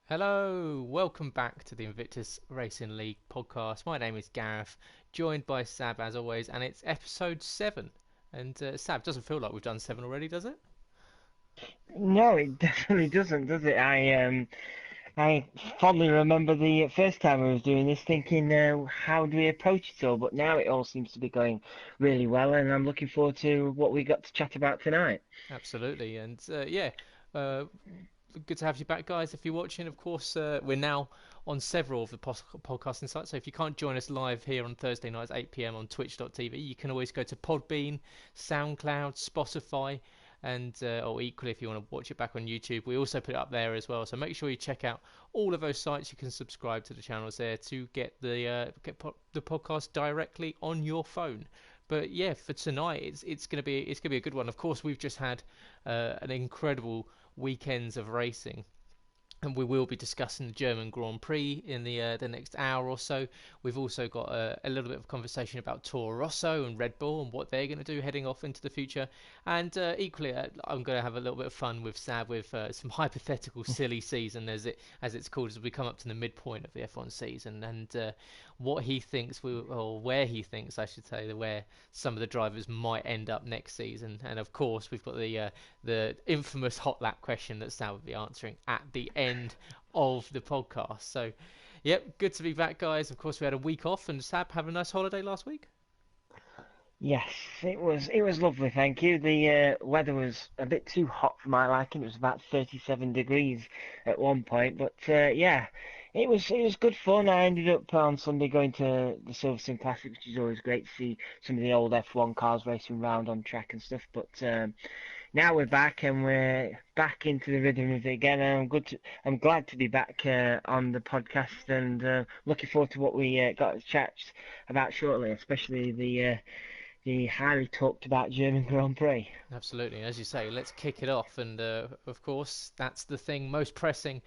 Hello, welcome back to the Invictus Racing League podcast. My name is Gareth, joined by Sab as always, and it's episode 7. And Sab, doesn't feel like we've done 7 already, does it? No, it definitely doesn't, does it? I fondly remember the first time I was doing this, thinking, how do we approach it all? But now it all seems to be going really well, and I'm looking forward to what we got to chat about tonight. Absolutely, and uh, good to have you back, guys. If you're watching, of course, we're now on several of the podcasting sites. So if you can't join us live here on Thursday nights, 8 p.m. on twitch.tv, you can always go to Podbean, SoundCloud, Spotify, and or equally if you want to watch it back on YouTube, we also put it up there as well. So make sure you check out all of those sites. You can subscribe to the channels there to get the podcast directly on your phone. But yeah, for tonight, it's gonna be a good one. Of course, we've just had an incredible weekends of racing, and we will be discussing the German Grand Prix in the next hour or so. We've also got a little bit of conversation about Toro Rosso and Red Bull and what they're going to do heading off into the future. And equally, I'm going to have a little bit of fun with Sab with some hypothetical silly season as it's called as we come up to the midpoint of the F1 season, and what he thinks or where he thinks I should say where some of the drivers might end up next season. And of course, we've got the infamous hot lap question that Sal will be answering at the end of the podcast. So, yep, good to be back, guys. Of course, we had a week off, and Sab, have a nice holiday last week. Yes, it was lovely, thank you. The weather was a bit too hot for my liking. It was about 37 degrees at one point, but yeah, it was good fun. I ended up on Sunday going to the Silverstone Classic, which is always great to see some of the old F1 cars racing around on track and stuff. But now we're back and we're back into the rhythm of it again. And I'm glad to be back on the podcast and looking forward to what we got to chat about shortly, especially the highly talked about German Grand Prix. Absolutely, as you say, let's kick it off. And of course, that's the thing most pressing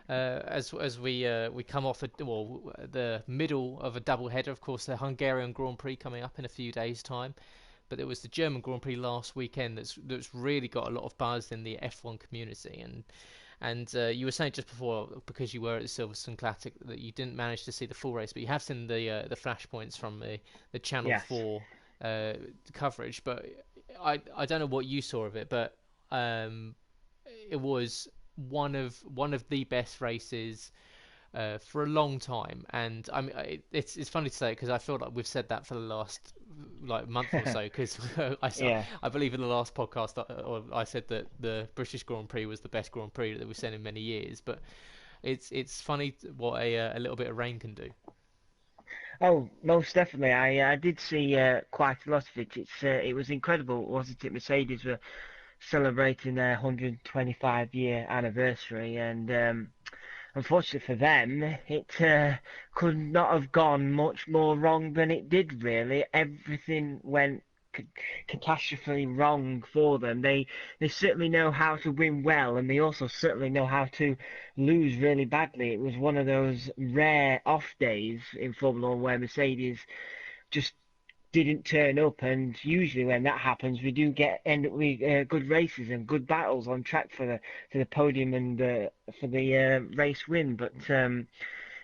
as we come off the middle of a double header. Of course, the Hungarian Grand Prix coming up in a few days' time. But there was the German Grand Prix last weekend that's really got a lot of buzz in the F1 community. And you were saying just before, because you were at the Silverstone Classic, that you didn't manage to see the full race, but you have seen the flashpoints from the Channel Yes. 4 coverage. But I don't know what you saw of it, but it was one of the best races for a long time. And I mean, it's funny to say because I feel like we've said that for the last like month or so. Because Yeah. I believe in the last podcast, I said that the British Grand Prix was the best Grand Prix that we've seen in many years. But it's funny what a little bit of rain can do. Oh, most definitely. I did see quite a lot of it. It was incredible, wasn't it? Mercedes were celebrating their 125-year anniversary, and unfortunately for them, it could not have gone much more wrong than it did, really. Everything went catastrophically wrong for them. They certainly know how to win well, and they also certainly know how to lose really badly. It was one of those rare off days in Formula One where Mercedes just didn't turn up, and usually when that happens, we do end up with good races and good battles on track for the podium and for the race win. But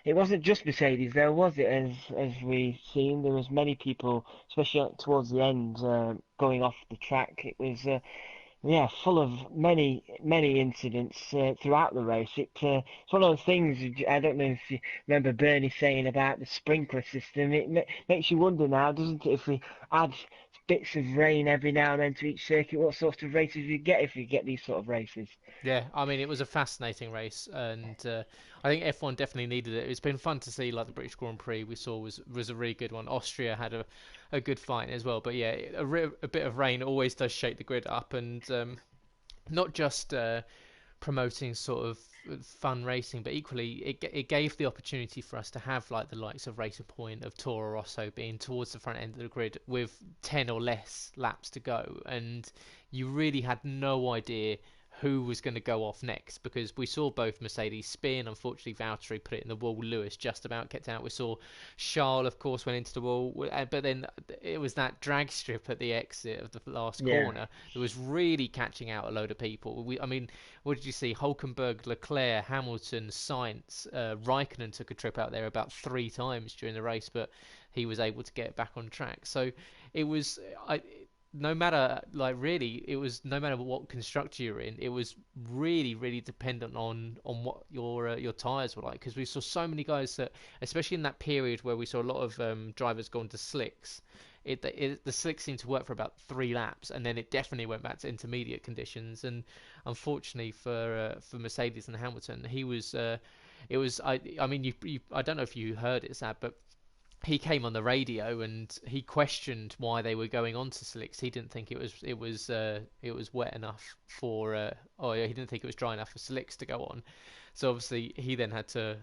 it wasn't just Mercedes, though, was it? As we seen, there was many people, especially towards the end, going off the track. It was yeah, full of many incidents throughout the race. It's one of those things. I don't know if you remember Bernie saying about the sprinkler system. It makes you wonder now, doesn't it? If we add bits of rain every now and then to each circuit, what sort of races we get if we get these sort of races? Yeah, I mean it was a fascinating race, and I think F1 definitely needed it. It's been fun to see, like the British Grand Prix we saw was a really good one. Austria had a good fight as well, but yeah, a bit of rain always does shake the grid up, and not just promoting sort of fun racing, but equally it gave the opportunity for us to have like the likes of Racer Point, of Toro Rosso being towards the front end of the grid with 10 or less laps to go, and you really had no idea who was going to go off next, because we saw both Mercedes spin. Unfortunately, Valtteri put it in the wall. Lewis just about kept out. We saw Charles, of course, went into the wall, but then it was that drag strip at the exit of the last Yeah. corner that was really catching out a load of people. I mean, what did you see? Hulkenberg, Leclerc, Hamilton, Sainz, Raikkonen took a trip out there about 3 times during the race, but he was able to get back on track. So it was, no matter, like, really, it was no matter what constructor you're in, it was really, really dependent on what your tires were like, because we saw so many guys that, especially in that period where we saw a lot of drivers going to slicks. The slick seemed to work for about 3 laps, and then it definitely went back to intermediate conditions. And unfortunately for Mercedes and Hamilton, he was it was I mean I don't know if you heard it, Sad, but he came on the radio and he questioned why they were going on to slicks. He didn't think it was wet enough for oh yeah, he didn't think it was dry enough for slicks to go on. So obviously he then had to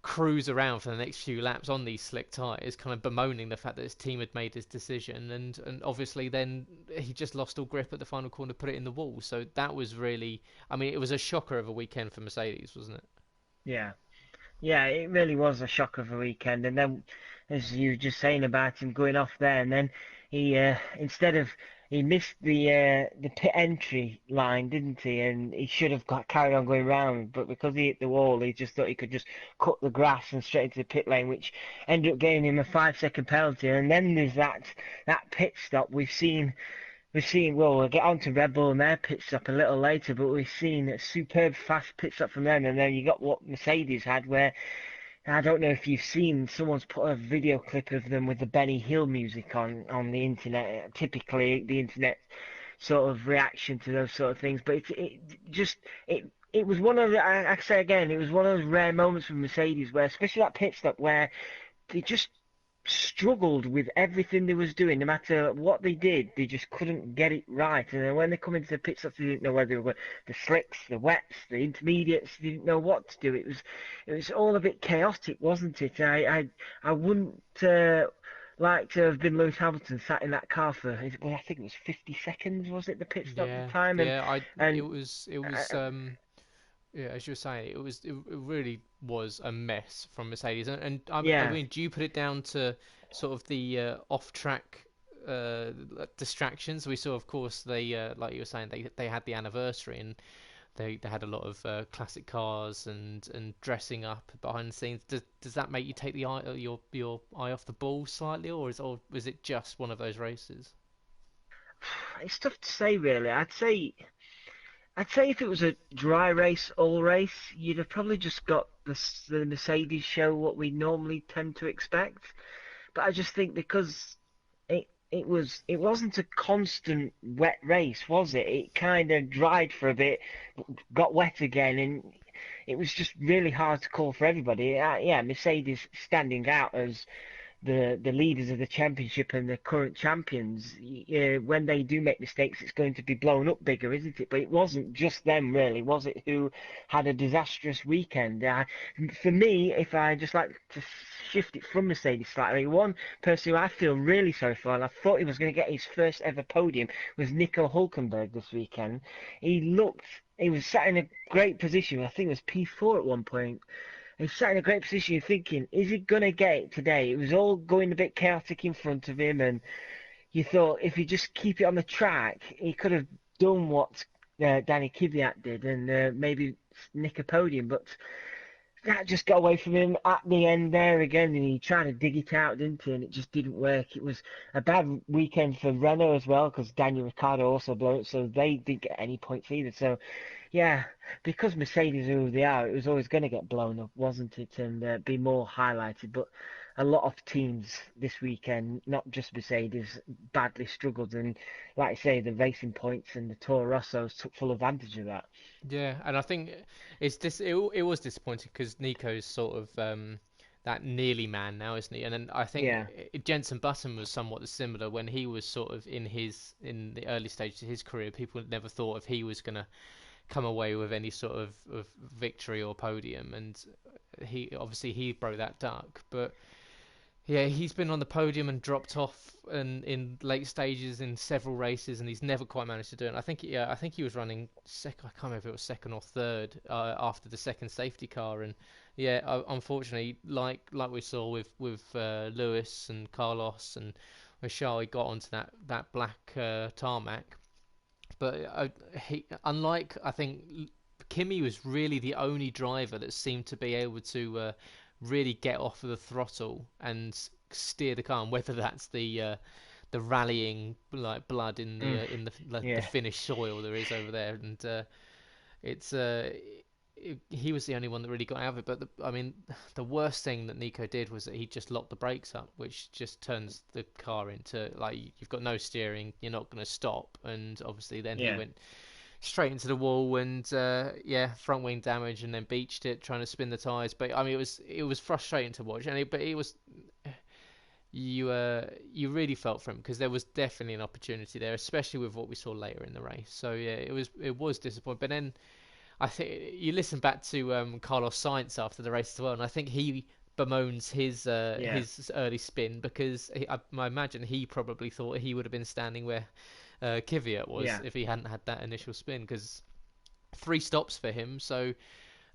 cruise around for the next few laps on these slick tyres, kind of bemoaning the fact that his team had made his decision, and obviously then he just lost all grip at the final corner, put it in the wall. So that was really, I mean, it was a shocker of a weekend for Mercedes, wasn't it? Yeah. Yeah, it really was a shock of a weekend. And then, as you were just saying about him going off there, and then he instead of he missed the pit entry line, didn't he? And he should have got carried on going round, but because he hit the wall, he just thought he could just cut the grass and straight into the pit lane, which ended up getting him a 5 second penalty. And then there's that pit stop we've seen, well, we'll get on to Red Bull and their pit stop a little later, but we've seen a superb fast pit stop from them, and then you got what Mercedes had, where I don't know if you've seen, someone's put a video clip of them with the Benny Hill music on the internet. Typically, the internet sort of reaction to those sort of things, but it was one of the, I say again, it was one of those rare moments with Mercedes where, especially that pit stop, where they just struggled with everything they was doing. No matter what they did, they just couldn't get it right. And then when they come into the pit stops, they didn't know whether they were the slicks, the wets, the intermediates. They didn't know what to do. It was all a bit chaotic, wasn't it? I wouldn't like to have been Lewis Hamilton sat in that car for, well, I think it was 50 seconds, was it, the pit stop at Yeah, the time? And yeah. It and was yeah, as you were saying, it really was a mess from Mercedes. And I yeah. mean, do you put it down to sort of the off-track distractions? We saw, of course, they like you were saying, they had the anniversary, and they had a lot of classic cars and dressing up behind the scenes. Does that make you take the eye your eye off the ball slightly, or was it just one of those races? It's tough to say, really. I'd say if it was a dry race, all race, you'd have probably just got the Mercedes show what we normally tend to expect. But I just think because it wasn't a constant wet race, was it? It kind of dried for a bit, got wet again, and it was just really hard to call for everybody. Yeah, Mercedes standing out as the leaders of the championship and the current champions, when they do make mistakes, it's going to be blown up bigger, isn't it? But it wasn't just them, really, was it, who had a disastrous weekend? For me, if I just like to shift it from Mercedes slightly, one person who I feel really sorry for, and I thought he was going to get his first ever podium, was Nico Hulkenberg this weekend. He was sat in a great position. I think it was P4 at one point. He sat in a great position. You're thinking, is he going to get it today? It was all going a bit chaotic in front of him, and you thought if he just keep it on the track, he could have done what Danny Kvyat did and maybe nick a podium. But that just got away from him at the end there again, and he tried to dig it out, didn't he? And it just didn't work. It was a bad weekend for Renault as well, because Daniel Ricciardo also blew it, so they didn't get any points either. So, yeah, because Mercedes are who they are, it was always going to get blown up, wasn't it? And be more highlighted. But a lot of teams this weekend, not just Mercedes, badly struggled. And like I say, the Racing Points and the Toro Rossos took full advantage of that. Yeah, and I think it was disappointing because Nico's sort of that nearly man now, isn't he? And then I think Yeah, Jenson Button was somewhat similar when he was sort of in the early stages of his career. People never thought if he was going to come away with any sort of victory or podium, and he broke that duck. But Yeah, he's been on the podium and dropped off in late stages in several races, and he's never quite managed to do it. And I think he was running second. I can't remember if it was second or third after the second safety car. And yeah, unfortunately, like we saw with Lewis and Carlos and Charles, he got onto that black tarmac. But unlike I think Kimi was really the only driver that seemed to be able to really get off of the throttle and steer the car. And whether that's the rallying like blood Mm, in the yeah, Finnish soil there is over there, and it's he was the only one that really got out of it. But I mean, the worst thing that Nico did was that he just locked the brakes up, which just turns the car into like you've got no steering, you're not going to stop, and obviously then he yeah. went straight into the wall and yeah, front wing damage, and then beached it trying to spin the tires. But I mean, it was frustrating to watch, and but it was you really felt for him because there was definitely an opportunity there, especially with what we saw later in the race. So yeah, it was disappointing. But then I think you listen back to Carlos Sainz after the race as well, and I think he bemoans Yeah, his early spin because I imagine he probably thought he would have been standing where Kvyat was yeah. if he hadn't had that initial spin because three stops for him. So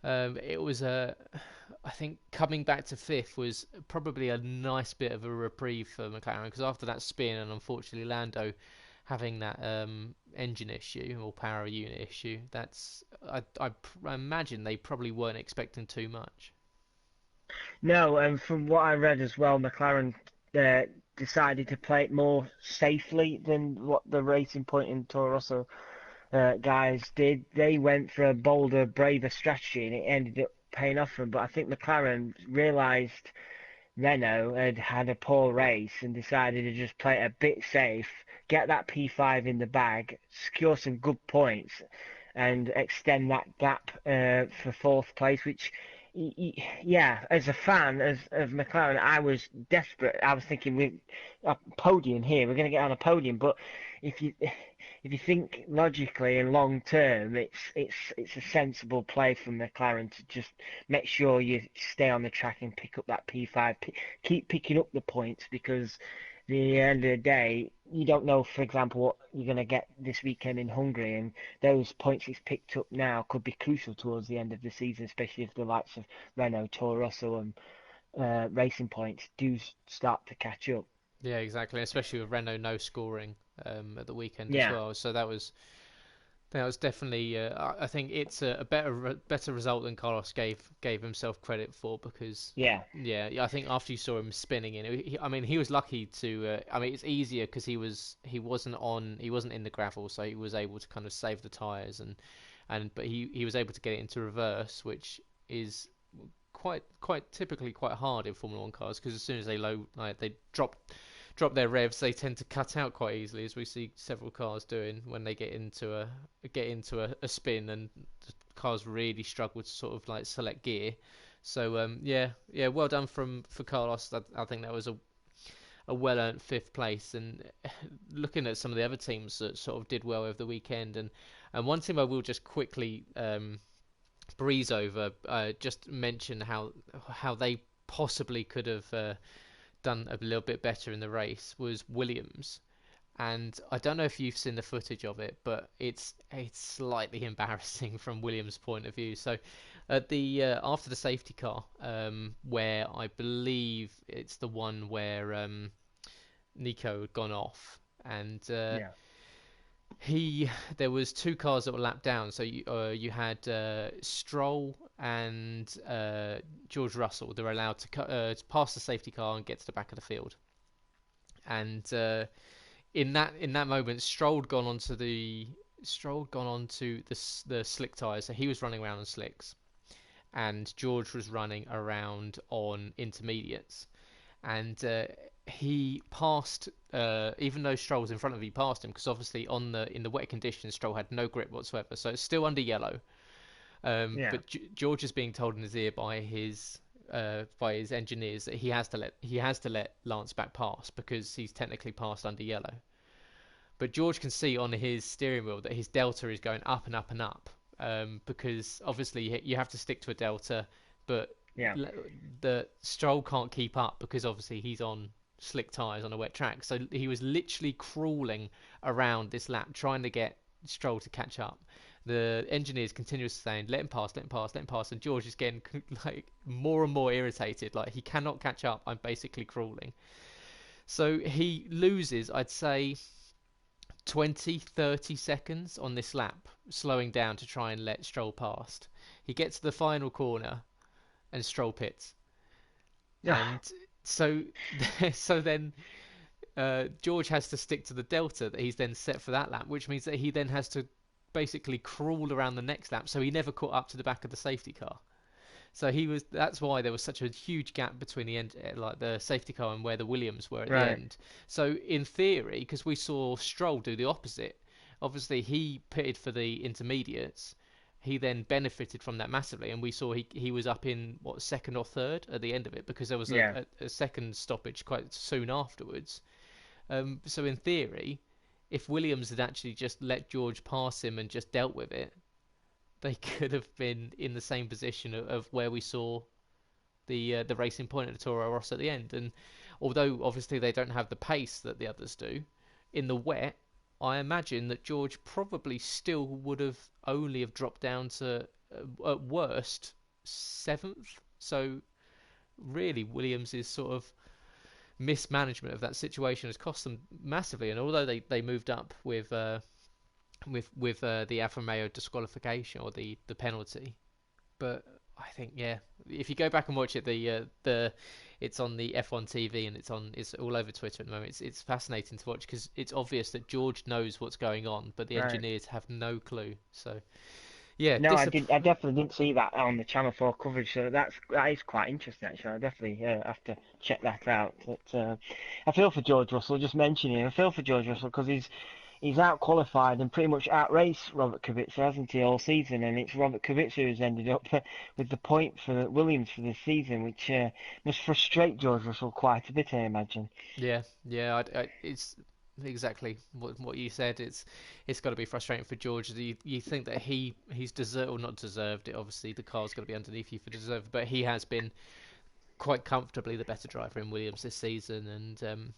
it was I think coming back to fifth was probably a nice bit of a reprieve for McLaren because after that spin and unfortunately Lando having that engine issue or power unit issue, I imagine they probably weren't expecting too much. No, and from what I read as well, McLaren uh, decided to play it more safely than what the Racing Point and Toro Rosso guys did. They went for a bolder, braver strategy, and it ended up paying off for them. But I think McLaren realised Renault had had a poor race and decided to just play it a bit safe, get that P5 in the bag, secure some good points, and extend that gap for fourth place. Which, yeah, as a fan of McLaren, I was desperate. I was thinking we a podium here, we're going to get on a podium. But if you if you think logically and long term, it's a sensible play from McLaren to just make sure you stay on the track and pick up that P5, keep picking up the points because at the end of the day, you don't know, for example, what you're going to get this weekend in Hungary, and those points he's picked up now could be crucial towards the end of the season, especially if the likes of Renault, Toro Rosso, and Racing Points do start to catch up. Yeah, exactly. Especially with Renault no scoring at the weekend as Yeah, well. So that was definitely. I think it's a better result than Carlos gave himself credit for because yeah, yeah, I think after you saw him spinning in, I mean he was lucky to. I mean it's easier because he wasn't in the gravel, so he was able to kind of save the tires and but he was able to get it into reverse, which is quite typically quite hard in Formula One cars because as soon as they drop their revs, they tend to cut out quite easily, as we see several cars doing when they get into a spin, and the cars really struggle to sort of like select gear. So yeah, well done for Carlos. I think that was a well earned fifth place. And looking at some of the other teams that sort of did well over the weekend, and one team I will just quickly breeze over, just mention how they possibly could have done a little bit better in the race was Williams. And I don't know if you've seen the footage of it, but it's slightly embarrassing from Williams' point of view. So at the after the safety car, where I believe it's the one where Nico had gone off, and yeah, he there was two cars that were lapped down. So you had Stroll and George Russell. They're allowed to pass the safety car and get to the back of the field. And in that moment, Stroll had gone onto the slick tires. So he was running around on slicks, and George was running around on intermediates. And he passed, even though Stroll was in front of him, he passed him because obviously in the wet conditions, Stroll had no grip whatsoever. So it's still under yellow. yeah, But George is being told in his ear by his engineers that he has to let Lance back pass because he's technically passed under yellow. But George can see on his steering wheel that his delta is going up and up and up because obviously you have to stick to a delta, but Yeah. that Stroll can't keep up because obviously he's on slick tyres on a wet track. So he was literally crawling around this lap trying to get Stroll to catch up. The engineers continuously saying, "Let him pass, let him pass, let him pass," and George is getting like more and more irritated. Like he cannot catch up. I'm basically crawling. So he loses, I'd say, 20, 30 seconds on this lap, slowing down to try and let Stroll past. He gets to the final corner and Stroll pits. Yeah. And so, so then George has to stick to the delta that he's then set for that lap, which means that he then has to basically crawl around the next lap. So he never caught up to the back of the safety car. So he was. That's why there was such a huge gap between the end, like the safety car, and where the Williams were at the Right. end. So in theory, because we saw Stroll do the opposite, obviously he pitted for the intermediates. He then benefited from that massively, and we saw he was up in what, second or third at the end of it because there was Yeah. a second stoppage quite soon afterwards. So in theory, if Williams had actually just let George pass him and just dealt with it, they could have been in the same position of where we saw the Racing Point at the Toro Rosso at the end. And although obviously they don't have the pace that the others do, in the wet, I imagine that George probably still would have only have dropped down to at worst seventh. So really, Williams is sort of mismanagement of that situation has cost them massively. And although they moved up with the Alfa Romeo disqualification or the penalty, but I think yeah, if you go back and watch it, the it's on the F1 TV and it's all over Twitter at the moment. It's fascinating to watch because it's obvious that George knows what's going on, but the Right. engineers have no clue. So yeah, No, I did. I definitely didn't see that on the Channel 4 coverage, so that is quite interesting. Actually, I definitely have to check that out. But I feel for George Russell. Just mentioning him, I feel for George Russell because he's out qualified and pretty much outraced Robert Kubica, hasn't he, all season? And it's Robert Kubica who's ended up with the point for Williams for this season, which must frustrate George Russell quite a bit, I imagine. yeah, it's exactly what you said. It's got to be frustrating for George. You think that he's deserved or not deserved it. Obviously, the car's got to be underneath you for deserved, but he has been quite comfortably the better driver in Williams this season, and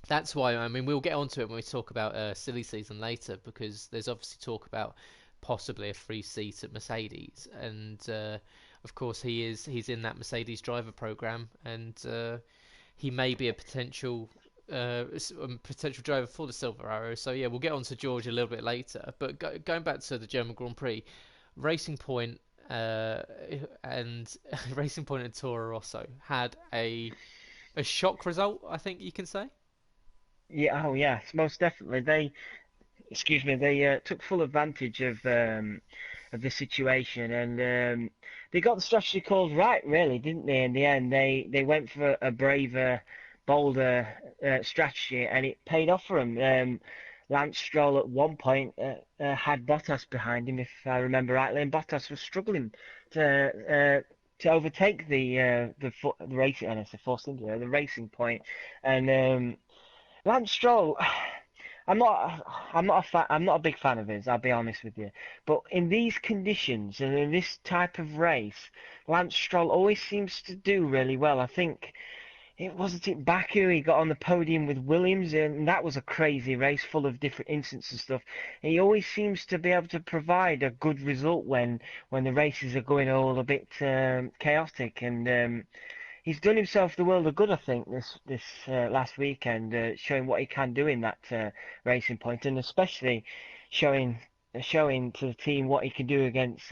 that's why. I mean, we'll get onto it when we talk about silly season later, because there's obviously talk about possibly a free seat at Mercedes, and of course he's in that Mercedes driver program, and he may be a potential driver for the Silver Arrow. So yeah, we'll get on to George a little bit later. But going back to the German Grand Prix, Racing Point and Racing Point and Toro Rosso had a shock result, I think you can say. Yeah, oh yes, most definitely. They took full advantage of the situation, and they got the strategy calls right, really, didn't they? In the end, they went for a braver, bolder strategy, and it paid off for them. Lance Stroll at one point had Bottas behind him, if I remember rightly, and Bottas was struggling to overtake the racing, and it's the Force India, the Racing Point, and Lance Stroll. I'm not. I'm not a big fan of his. I'll be honest with you. But in these conditions and in this type of race, Lance Stroll always seems to do really well. I think it wasn't it Baku he got on the podium with Williams, and that was a crazy race full of different incidents and stuff. He always seems to be able to provide a good result when the races are going all a bit chaotic, and he's done himself the world of good, I think, this last weekend, showing what he can do in that Racing Point, and especially showing showing to the team what he can do against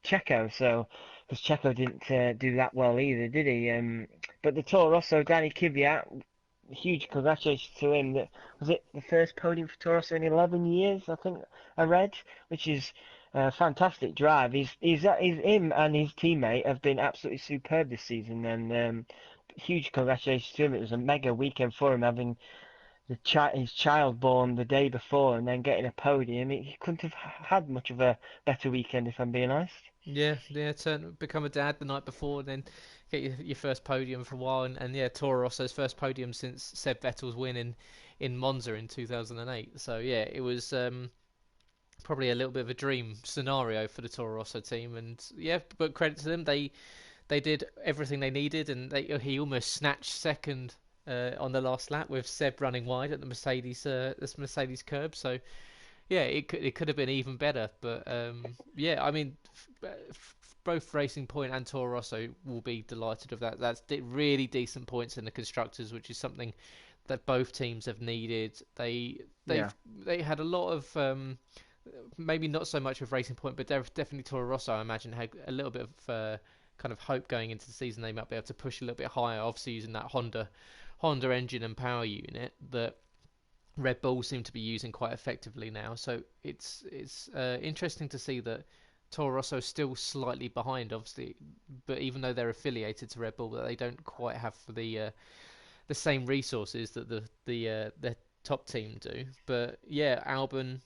Checo. So, because Checo didn't do that well either, did he? But the Toro Rosso, Danny Kvyat, huge congratulations to him. That was it, the first podium for Toro Rosso in 11 years, I think I read, which is a fantastic drive. He's him and his teammate have been absolutely superb this season, and huge congratulations to him. It was a mega weekend for him, having his child born the day before and then getting a podium. He couldn't have had much of a better weekend, if I'm being honest. Yeah, become a dad the night before, and then get your first podium for a while, and yeah, Toro Rosso's first podium since Seb Vettel's win in Monza in 2008. So yeah, it was probably a little bit of a dream scenario for the Toro Rosso team, and yeah, but credit to them, they they did everything they needed, and he almost snatched second on the last lap with Seb running wide at the Mercedes curb. So yeah, it could have been even better. But yeah, I mean, both Racing Point and Toro Rosso will be delighted with that. That's really decent points in the constructors, which is something that both teams have needed. Yeah, They had a lot of maybe not so much with Racing Point, but definitely Toro Rosso. I imagine had a little bit of kind of hope going into the season they might be able to push a little bit higher. Obviously using that Honda engine and power unit that Red Bull seem to be using quite effectively now. So it's interesting to see that Toro Rosso is still slightly behind, obviously, but even though they're affiliated to Red Bull, that they don't quite have the same resources that the top team do. But yeah, Albon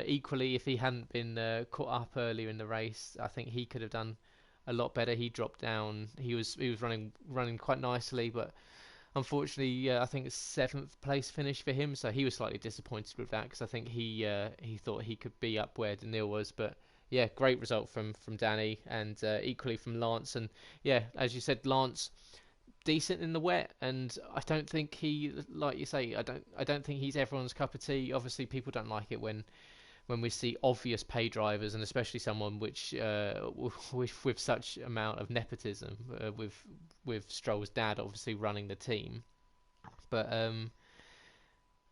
equally, if he hadn't been caught up earlier in the race, I think he could have done a lot better. He dropped down. He was running quite nicely, but unfortunately, I think it's seventh place finish for him. So he was slightly disappointed with that because I think he thought he could be up where Daniil was, but. Yeah, great result from Danny and equally from Lance. And yeah, as you said, Lance decent in the wet, and I don't think he, like you say, I don't think he's everyone's cup of tea. Obviously, people don't like it when we see obvious pay drivers, and especially someone which with such amount of nepotism, with Stroll's dad obviously running the team. But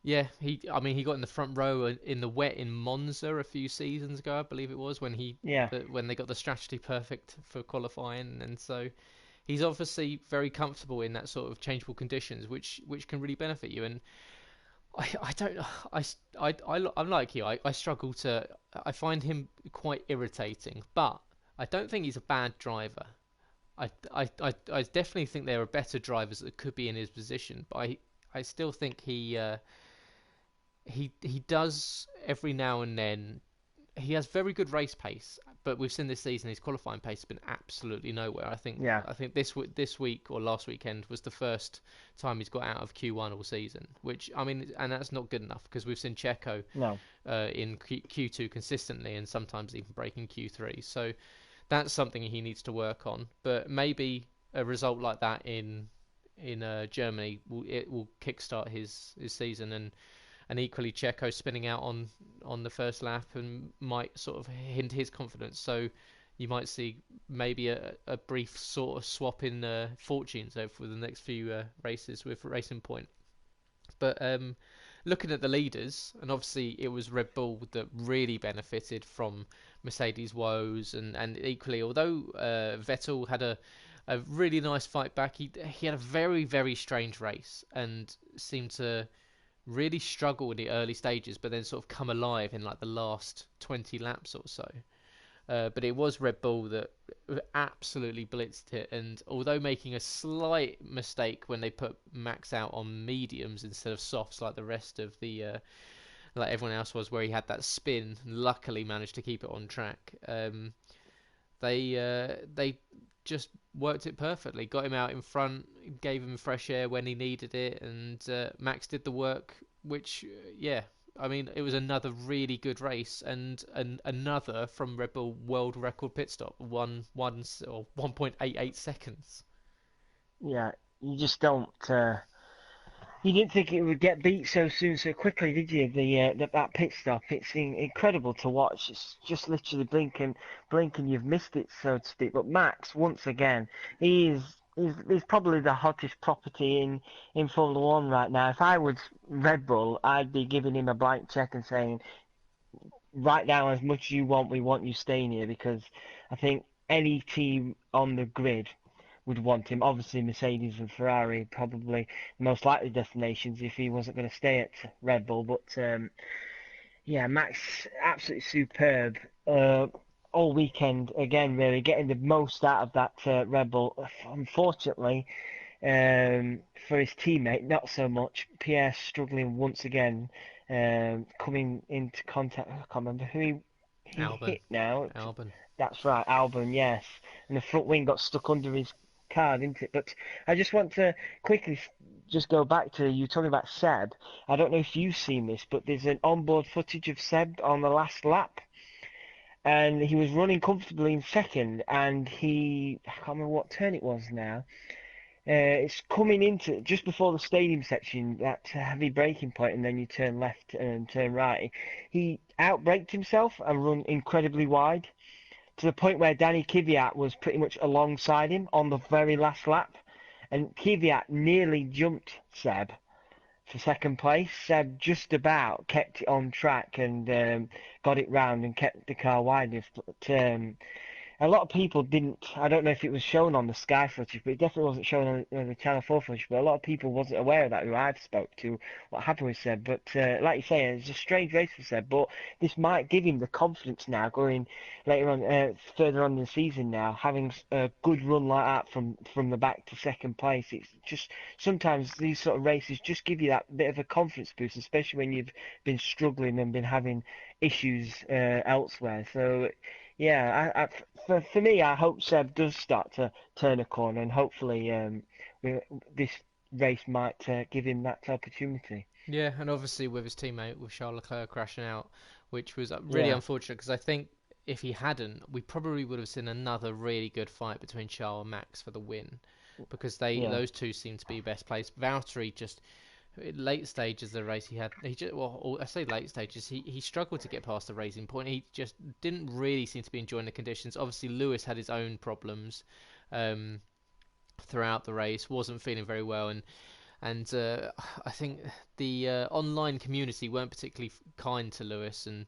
yeah, I mean, he got in the front row in the wet in Monza a few seasons ago, I believe it was, yeah, when they got the strategy perfect for qualifying, and so he's obviously very comfortable in that sort of changeable conditions, which can really benefit you. And I don't I'm like you. I struggle to. I find him quite irritating, but I don't think he's a bad driver. I definitely think there are better drivers that could be in his position, but I still think he does every now and then. He has very good race pace, but we've seen this season his qualifying pace has been absolutely nowhere. yeah. I think this week or last weekend was the first time he's got out of Q1 all season, which I mean, and that's not good enough because we've seen Checo No, in Q2 consistently and sometimes even breaking Q3. So that's something he needs to work on. But maybe a result like that in Germany will kickstart his season, and equally Checo spinning out on the first lap and might sort of hint his confidence. So you might see maybe a brief sort of swap in fortunes over the next few races with Racing Point. But looking at the leaders, and obviously it was Red Bull that really benefited from Mercedes' woes, and equally, although Vettel had a really nice fight back, he had a very, very strange race and seemed to really struggle in the early stages, but then sort of come alive in like the last 20 laps or so. But it was Red Bull that absolutely blitzed it, and although making a slight mistake when they put Max out on mediums instead of softs like the rest of like everyone else was, where he had that spin, luckily managed to keep it on track. They just worked it perfectly, got him out in front, gave him fresh air when he needed it, and Max did the work. Which, yeah, I mean, it was another really good race, and another from Red Bull world record pit stop, 1.88 seconds. yeah. You just don't. You didn't think it would get beat so soon, so quickly, did you? That pit stop. It's incredible to watch. It's just literally blinking, you've missed it, so to speak. But Max, once again, he's probably the hottest property in Formula One right now. If I was Red Bull, I'd be giving him a blank check and saying, write down as much as you want. We want you staying here because I think any team on the grid would want him. Obviously, Mercedes and Ferrari probably the most likely destinations if he wasn't going to stay at Red Bull. But yeah, Max absolutely superb all weekend again. Really getting the most out of that Red Bull. Unfortunately, for his teammate, not so much. Pierre struggling once again, coming into contact. I can't remember who he Albon, hit now. Albon. That's right, Albon, yes. And the front wing got stuck under his car, didn't it? But I just want to quickly just go back to you talking about Seb. I don't know if you've seen this, but there's an onboard footage of Seb on the last lap. and he was running comfortably in second, and I can't remember what turn it was now. It's coming into just before the stadium section, that heavy braking point, and then you turn left and turn right. He outbraked himself and run incredibly wide to the point where Danny Kvyat was pretty much alongside him on the very last lap, and Kvyat nearly jumped Seb for second place. Seb just about kept it on track and got it round and kept the car wide. But a lot of people didn't. I don't know if it was shown on the Sky footage, but it definitely wasn't shown on the Channel 4 footage. But a lot of people wasn't aware of that, who I've spoke to, what happened with Seb. But like you say, it's a strange race for Seb. But this might give him the confidence now, going later on, further on in the season now, having a good run like that from the back to second place. It's just sometimes these sort of races just give you that bit of a confidence boost, especially when you've been struggling and been having issues elsewhere. So. Yeah, for me, I hope Seb does start to turn a corner, and hopefully this race might give him that opportunity. Yeah, and obviously with his teammate, with Charles Leclerc crashing out, which was really Yeah, unfortunate because I think if he hadn't, we probably would have seen another really good fight between Charles and Max for the win, because yeah, those two seem to be best placed. Valtteri just late stages of the race he just, well, I say late stages, he struggled to get past the racing point. He just didn't really seem to be enjoying the conditions. Obviously Lewis had his own problems um, throughout the race, wasn't feeling very well, and I think the online community weren't particularly kind to Lewis, and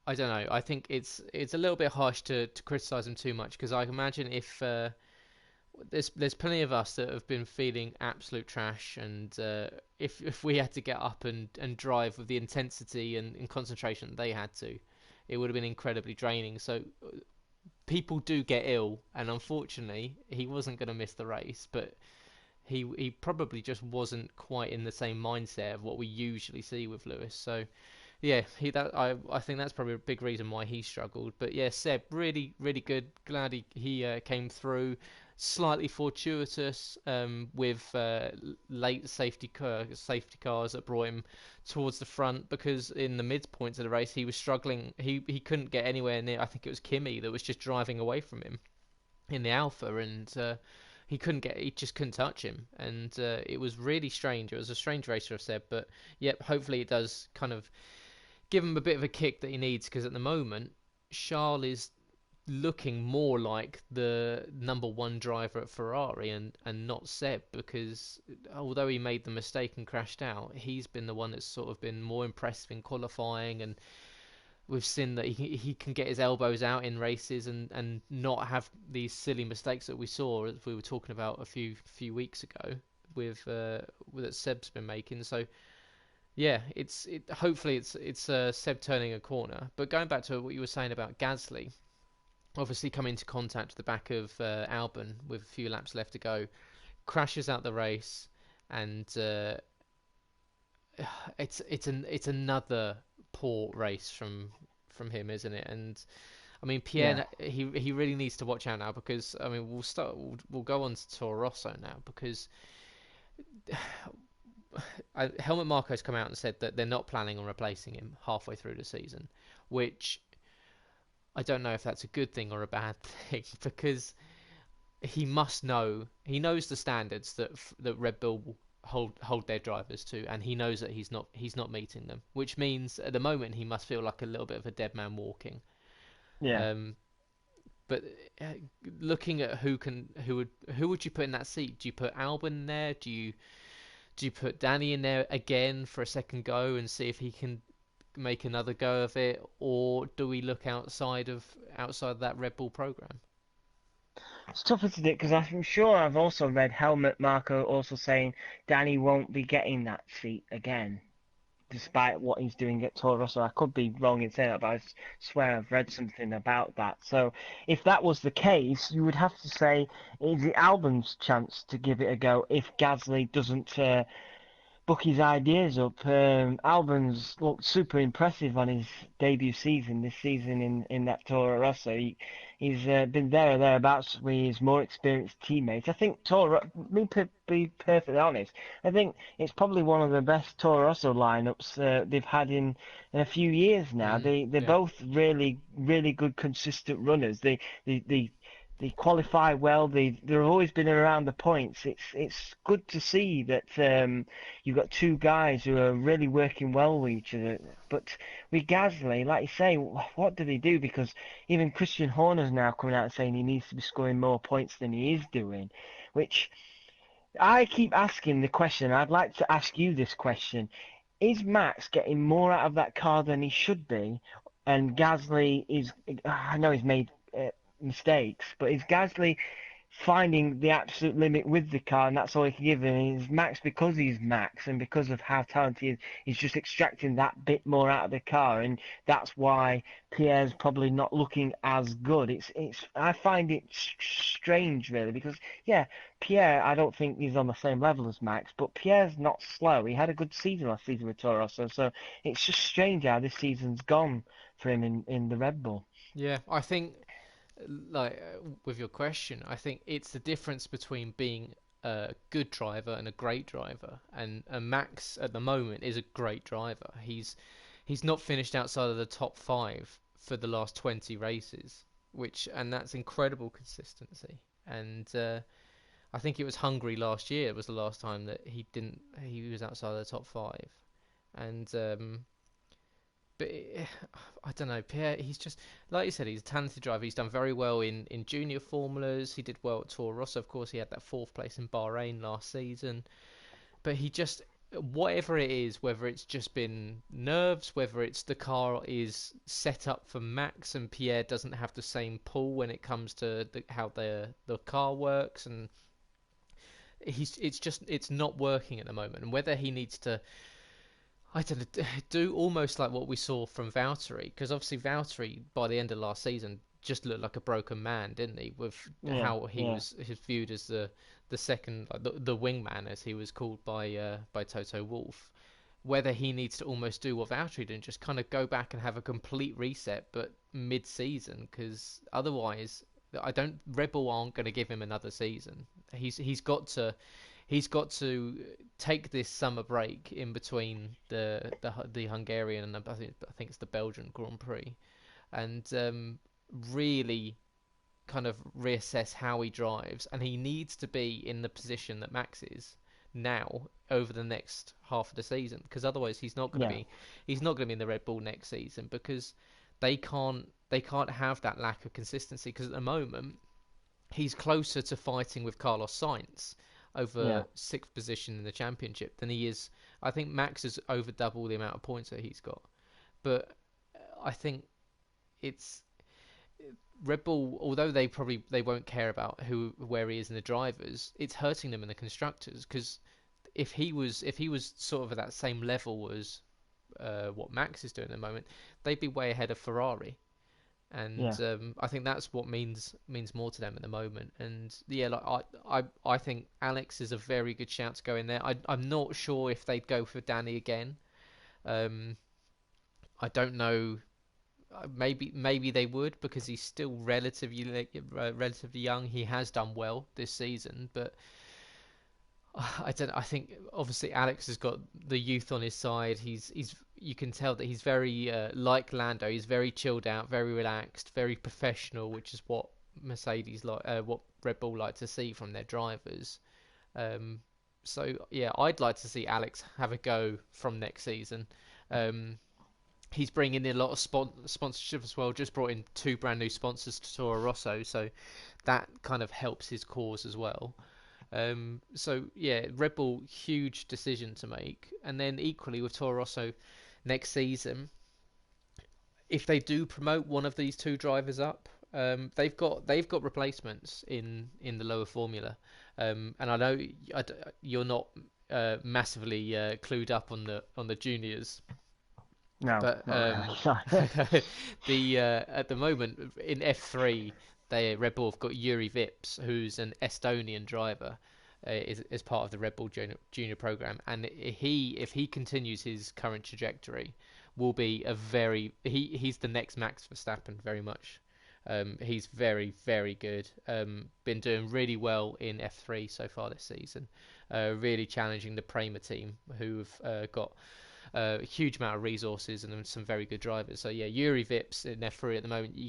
I don't know. I think it's a little bit harsh to criticise him too much, because I imagine if there's plenty of us that have been feeling absolute trash, and if we had to get up and drive with the intensity and concentration that they had to, it would have been incredibly draining. So people do get ill, and unfortunately, he wasn't going to miss the race, but he probably just wasn't quite in the same mindset of what we usually see with Lewis. So yeah, I think that's probably a big reason why he struggled. But yeah, Seb really good. Glad he came through. Slightly fortuitous with late safety cars that brought him towards the front, because in the midpoint of the race he was struggling. He couldn't get anywhere near. I think it was Kimi that was just driving away from him in the Alpha, and he just couldn't touch him, and it was really strange. It was a strange race for Seb, but yep, hopefully it does kind of give him a bit of a kick that he needs, because at the moment Charles is looking more like the number one driver at Ferrari, and not Seb, because although he made the mistake and crashed out, he's been the one that's sort of been more impressive in qualifying, and we've seen that he can get his elbows out in races and not have these silly mistakes that we saw, as we were talking about a few weeks ago with that Seb's been making. So yeah, hopefully it's Seb turning a corner. But going back to what you were saying about Gasly, obviously coming into contact with the back of Albon with a few laps left to go, crashes out the race, and it's another poor race from him, isn't it? And I mean, yeah, Pierre, he really needs to watch out now, because I mean we'll go on to Toro Rosso now, because Helmut Marko's come out and said that they're not planning on replacing him halfway through the season, which I don't know if that's a good thing or a bad thing, because he knows the standards that Red Bull hold their drivers to, and he knows that he's not meeting them, which means at the moment he must feel like a little bit of a dead man walking. yeah. Um, but looking at who would you put in that seat? Do you put Albon there? Do you put Danny in there again for a second go and see if he can make another go of it, or do we look outside that Red Bull program? It's tough, isn't it? Because I'm sure I've also read Helmut Marko also saying Danny won't be getting that seat again, despite what he's doing at Toro. So I could be wrong in saying that, but I swear I've read something about that. So if that was the case, you would have to say is it Albon's chance to give it a go if Gasly doesn't buck his ideas up. Albon's looked super impressive on his debut season this season in that Toro Rosso. He's been there or thereabouts with his more experienced teammates. I think Toro, be perfectly honest, I think it's probably one of the best Toro Rosso lineups they've had in a few years now. They're Yeah. both really good consistent runners. They qualify well. They've always been around the points. It's good to see that you've got two guys who are really working well with each other. But with Gasly, like you say, what do they do? Because even Christian Horner's now coming out and saying he needs to be scoring more points than he is doing, which I keep asking the question. I'd like to ask you this question: is Max getting more out of that car than he should be? And Gasly is, I know he's made mistakes, but is Gasly finding the absolute limit with the car, and that's all he can give him? Is Max, because he's Max and because of how talented he is, he's just extracting that bit more out of the car, and that's why Pierre's probably not looking as good. It's I find it strange really because yeah, Pierre I don't think he's on the same level as Max, but Pierre's not slow. He had a good season last season with Toro, so it's just strange how this season's gone for him in the Red Bull. Yeah, I think like with your question, I think it's the difference between being a good driver and a great driver. And Max at the moment is a great driver. He's not finished outside of the top five for the last 20 races, which and that's incredible consistency. And I think it was Hungary last year was the last time that he was outside of the top five. And but I don't know, Pierre. He's just like you said. He's a talented driver. He's done very well in junior formulas. He did well at Toro Rosso. Of course, he had that fourth place in Bahrain last season. But he just whatever it is, whether it's just been nerves, whether it's the car is set up for Max and Pierre doesn't have the same pull when it comes to how the car works, and it's not working at the moment. And whether he needs to I don't know, do almost like what we saw from Valtteri, because obviously Valtteri by the end of last season just looked like a broken man, didn't he? With Yeah, how yeah, he was viewed as the second like the wingman as he was called by Toto Wolff. Whether he needs to almost do what Valtteri did and just kind of go back and have a complete reset, but mid-season, because otherwise I don't Red Bull aren't going to give him another season. He's got to take this summer break in between the Hungarian and I think it's the Belgian Grand Prix, and really kind of reassess how he drives, and he needs to be in the position that Max is now over the next half of the season, because otherwise yeah, he's not going to be in the Red Bull next season, because they can't have that lack of consistency, because at the moment he's closer to fighting with Carlos Sainz yeah. over sixth position in the championship than he is. I think Max is over double the amount of points that he's got. But I think it's Red Bull, although they won't care about where he is in the drivers, it's hurting them in the constructors, because if he was sort of at that same level as what Max is doing at the moment, they'd be way ahead of Ferrari, and Yeah. I think that's what means more to them at the moment. And yeah, like I think Alex is a very good shout to go in there. I'm not sure if they'd go for Danny again. Um, I don't know. Maybe they would, because he's still relatively young. He has done well this season, but I don't. I think obviously Alex has got the youth on his side. He's you can tell that he's very like Lando. He's very chilled out, very relaxed, very professional, which is what Mercedes like, what Red Bull like to see from their drivers. Um, so yeah, I'd like to see Alex have a go from next season. Um, he's bringing in a lot of sponsorship as well. Just brought in two brand new sponsors to Toro Rosso, so that kind of helps his cause as well. So yeah, Red Bull, huge decision to make. And then equally with Toro Rosso next season, if they do promote one of these two drivers up, they've got replacements in the lower formula. And I know you're not massively clued up on the juniors, No, but not really. Sorry. the at the moment in F3, they Red Bull have got Yuri Vips, who's an Estonian driver. is part of the Red Bull Junior program, and if he continues his current trajectory, will be a he's the next Max Verstappen very much. He's very, very good. Been doing really well in F3 so far this season. Really challenging the Prema team, who've got a huge amount of resources and some very good drivers. So yeah, Yuri Vips in F3 at the moment.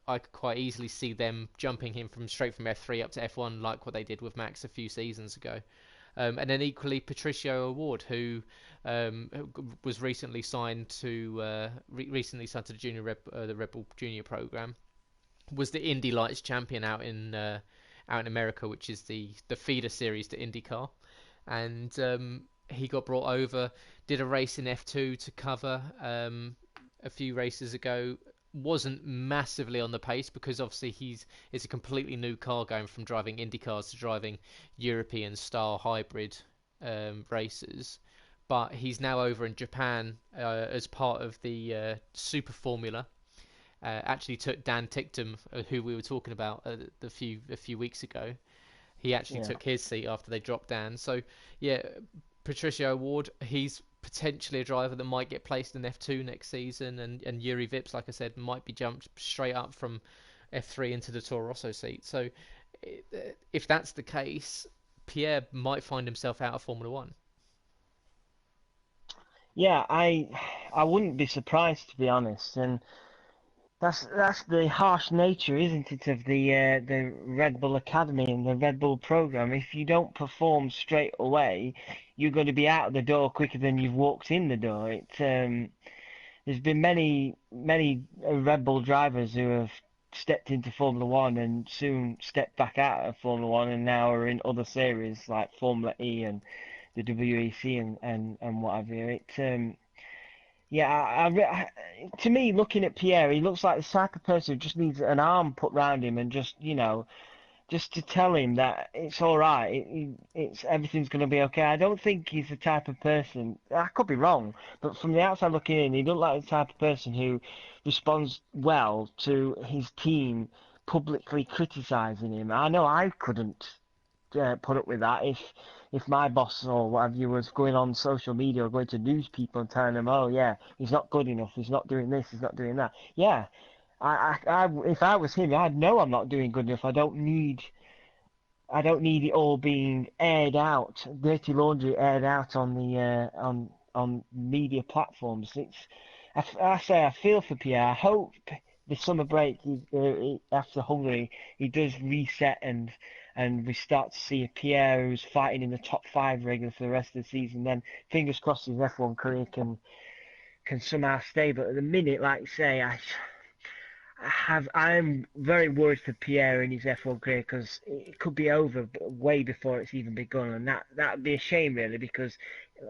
I could quite easily see them jumping him straight from F3 up to F1, like what they did with Max a few seasons ago. And then equally Patricio Award, who was recently signed to the the Red Bull Junior program, was the Indy Lights champion out in America, which is the feeder series to IndyCar, and he got brought over, did a race in F2 to cover a few races ago. Wasn't massively on the pace because obviously it's a completely new car going from driving IndyCars to driving European style hybrid races. But he's now over in Japan as part of the Super Formula. Actually took Dan Ticktum, who we were talking about a few weeks ago. He actually Yeah. took his seat after they dropped Dan. So yeah, Patricio Ward, he's potentially a driver that might get placed in F2 next season, and Yuri Vips, like I said, might be jumped straight up from F3 into the Toro Rosso seat. So if that's the case, Pierre might find himself out of Formula One. Yeah, I wouldn't be surprised to be honest, and that's the harsh nature, isn't it, of the Red Bull Academy and the Red Bull program. If you don't perform straight away, you're going to be out the door quicker than you've walked in the door. There's been many Red Bull drivers who have stepped into Formula One and soon stepped back out of Formula One and now are in other series like Formula E and the WEC and what have you. Yeah, to me, looking at Pierre, he looks like the type of person who just needs an arm put round him and just, just to tell him that it's all right, it's everything's going to be okay. I don't think he's the type of person. I could be wrong, but from the outside looking in, he doesn't like the type of person who responds well to his team publicly criticizing him. I know I couldn't put up with that if my boss or what have you was going on social media or going to news people and telling them, oh yeah, he's not good enough, he's not doing this, he's not doing that. Yeah, if I was him, I'd know I'm not doing good enough. I don't need it all being aired out, dirty laundry aired out on the on media platforms. I say I feel for Pierre. I hope the summer break after Hungary he does reset and we start to see a Pierre who's fighting in the top five regular for the rest of the season. Then fingers crossed his F1 career can somehow stay. But at the minute, like you say, I'm very worried for Pierre in his F1 career because it could be over way before it's even begun, and that would be a shame really because,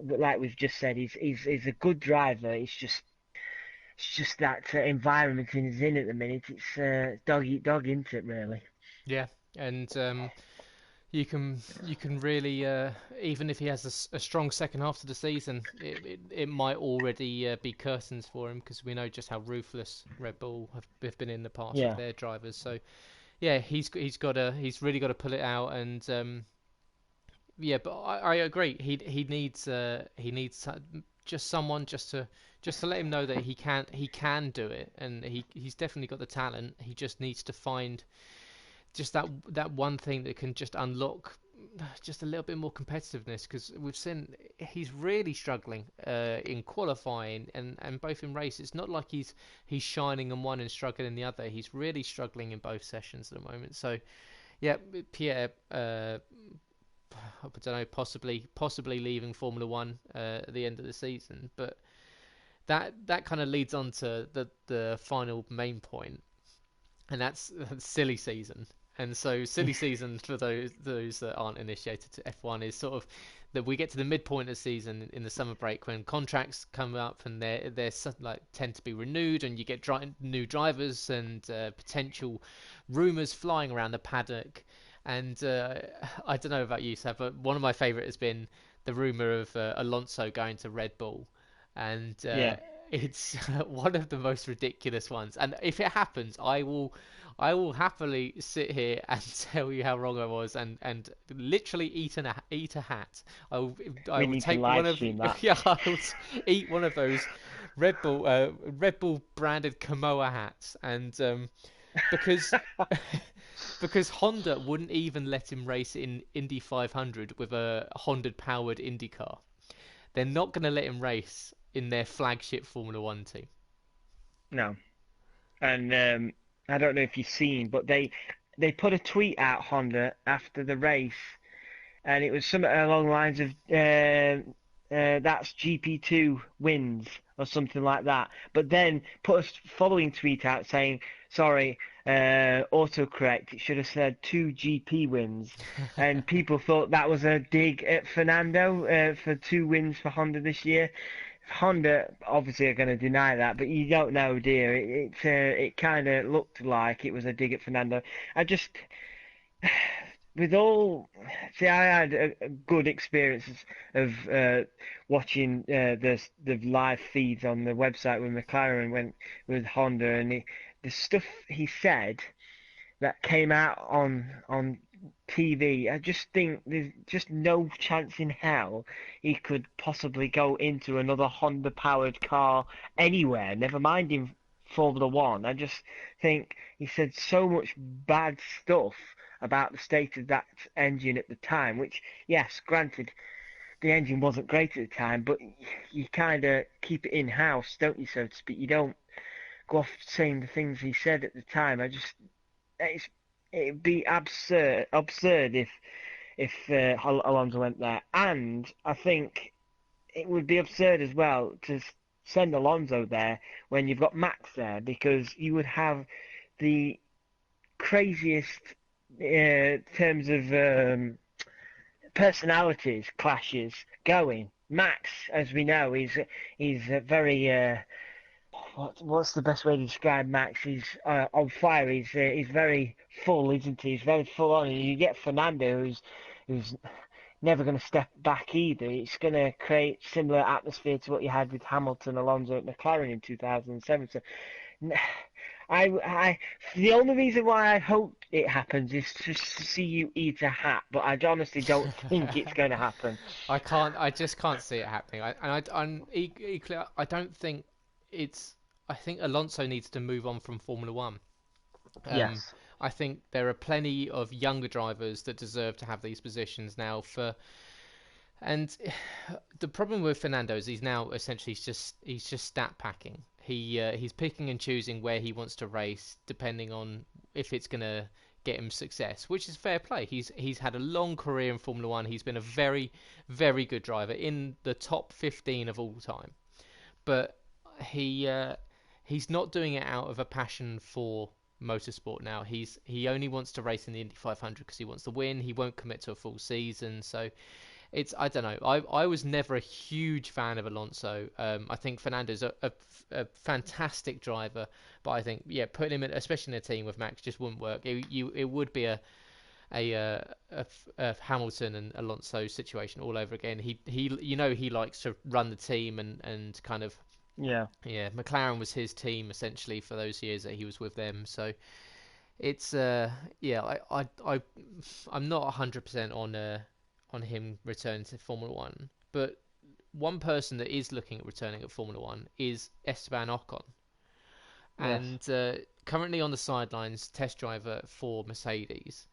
like we've just said, he's a good driver. It's just that environment he's in at the minute. It's dog eat dog, isn't it? Really. Yeah, and you can really even if he has a strong second half to the season, it might already be curtains for him because we know just how ruthless Red Bull have been in the past with Yeah. their drivers. So yeah, he's really got to pull it out, and yeah, but I agree. He needs just someone just to let him know that he can do it, and he's definitely got the talent. He just needs to find just that one thing that can just unlock just a little bit more competitiveness because we've seen he's really struggling in qualifying and both in race. It's not like he's shining in one and struggling in the other. He's really struggling in both sessions at the moment. So yeah, Pierre, I don't know, possibly leaving Formula One at the end of the season, but that kind of leads on to the final main point, and that's silly season. And so silly season for those that aren't initiated to F1 is sort of that we get to the midpoint of the season in the summer break when contracts come up and they're like tend to be renewed and you get new drivers and potential rumors flying around the paddock. And I don't know about you, Seb, but one of my favorite has been the rumor of Alonso going to Red Bull, and Yeah. It's one of the most ridiculous ones, and if it happens, I will happily sit here and tell you how wrong I was, and literally eat a hat. I will I We will need to take one live of stream that. yeah, I will eat one of those Red Bull branded Kamoa hats, and because because Honda wouldn't even let him race in Indy 500 with a Honda powered Indy car. They're not going to let him race in their flagship Formula One team. No, and I don't know if you've seen, but they put a tweet out Honda after the race, and it was something along the lines of that's GP2 wins or something like that. But then put a following tweet out saying, sorry, autocorrect, it should have said two GP wins. And people thought that was a dig at Fernando for two wins for Honda this year. Honda obviously are going to deny that, but you don't know, dear. It kind of looked like it was a dig at Fernando. I just with all, see, I had good experiences of watching the live feeds on the website when McLaren went with Honda, and the stuff he said that came out on TV. I just think there's just no chance in hell he could possibly go into another Honda powered car anywhere, never mind in Formula One. I just think he said so much bad stuff about the state of that engine at the time, which, yes, granted, the engine wasn't great at the time, but you kind of keep it in-house, don't you, so to speak. You don't go off saying the things he said at the time. It'd be absurd if Alonso went there, and I think it would be absurd as well to send Alonso there when you've got Max there, because you would have the craziest terms of personalities clashes going. Max, as we know, he's a very what's the best way to describe Max? He's on fire. He's very full, isn't he? He's very full on. And you get Fernando, who's never going to step back either. It's going to create similar atmosphere to what you had with Hamilton, Alonso at McLaren in 2007. So, I, the only reason why I hope it happens is just to see you eat a hat, but I honestly don't think it's going to happen. I can't. I just can't see it happening. I'm equally. I don't think it's. I think Alonso needs to move on from Formula One. Um, Yes. I think there are plenty of younger drivers that deserve to have these positions now. And the problem with Fernando is he's now essentially he's just stat packing. He's picking and choosing where he wants to race depending on if it's gonna get him success, which is fair play. He's had a long career in Formula One. He's been a very, very good driver in the top 15 of all time. But he he's not doing it out of a passion for motorsport now. He only wants to race in the Indy 500 because he wants to win. He won't commit to a full season. So it's I don't know. I was never a huge fan of Alonso. I think Fernando's a fantastic driver, but I think yeah, putting him in, especially in a team with Max, just wouldn't work. It would be a Hamilton and Alonso situation all over again. He likes to run the team and kind of Yeah. yeah. McLaren was his team essentially for those years that he was with them. So it's yeah. I'm not 100% on him returning to Formula One. But one person that is looking at returning at Formula One is Esteban Ocon. Yes. And currently on the sidelines, test driver for Mercedes.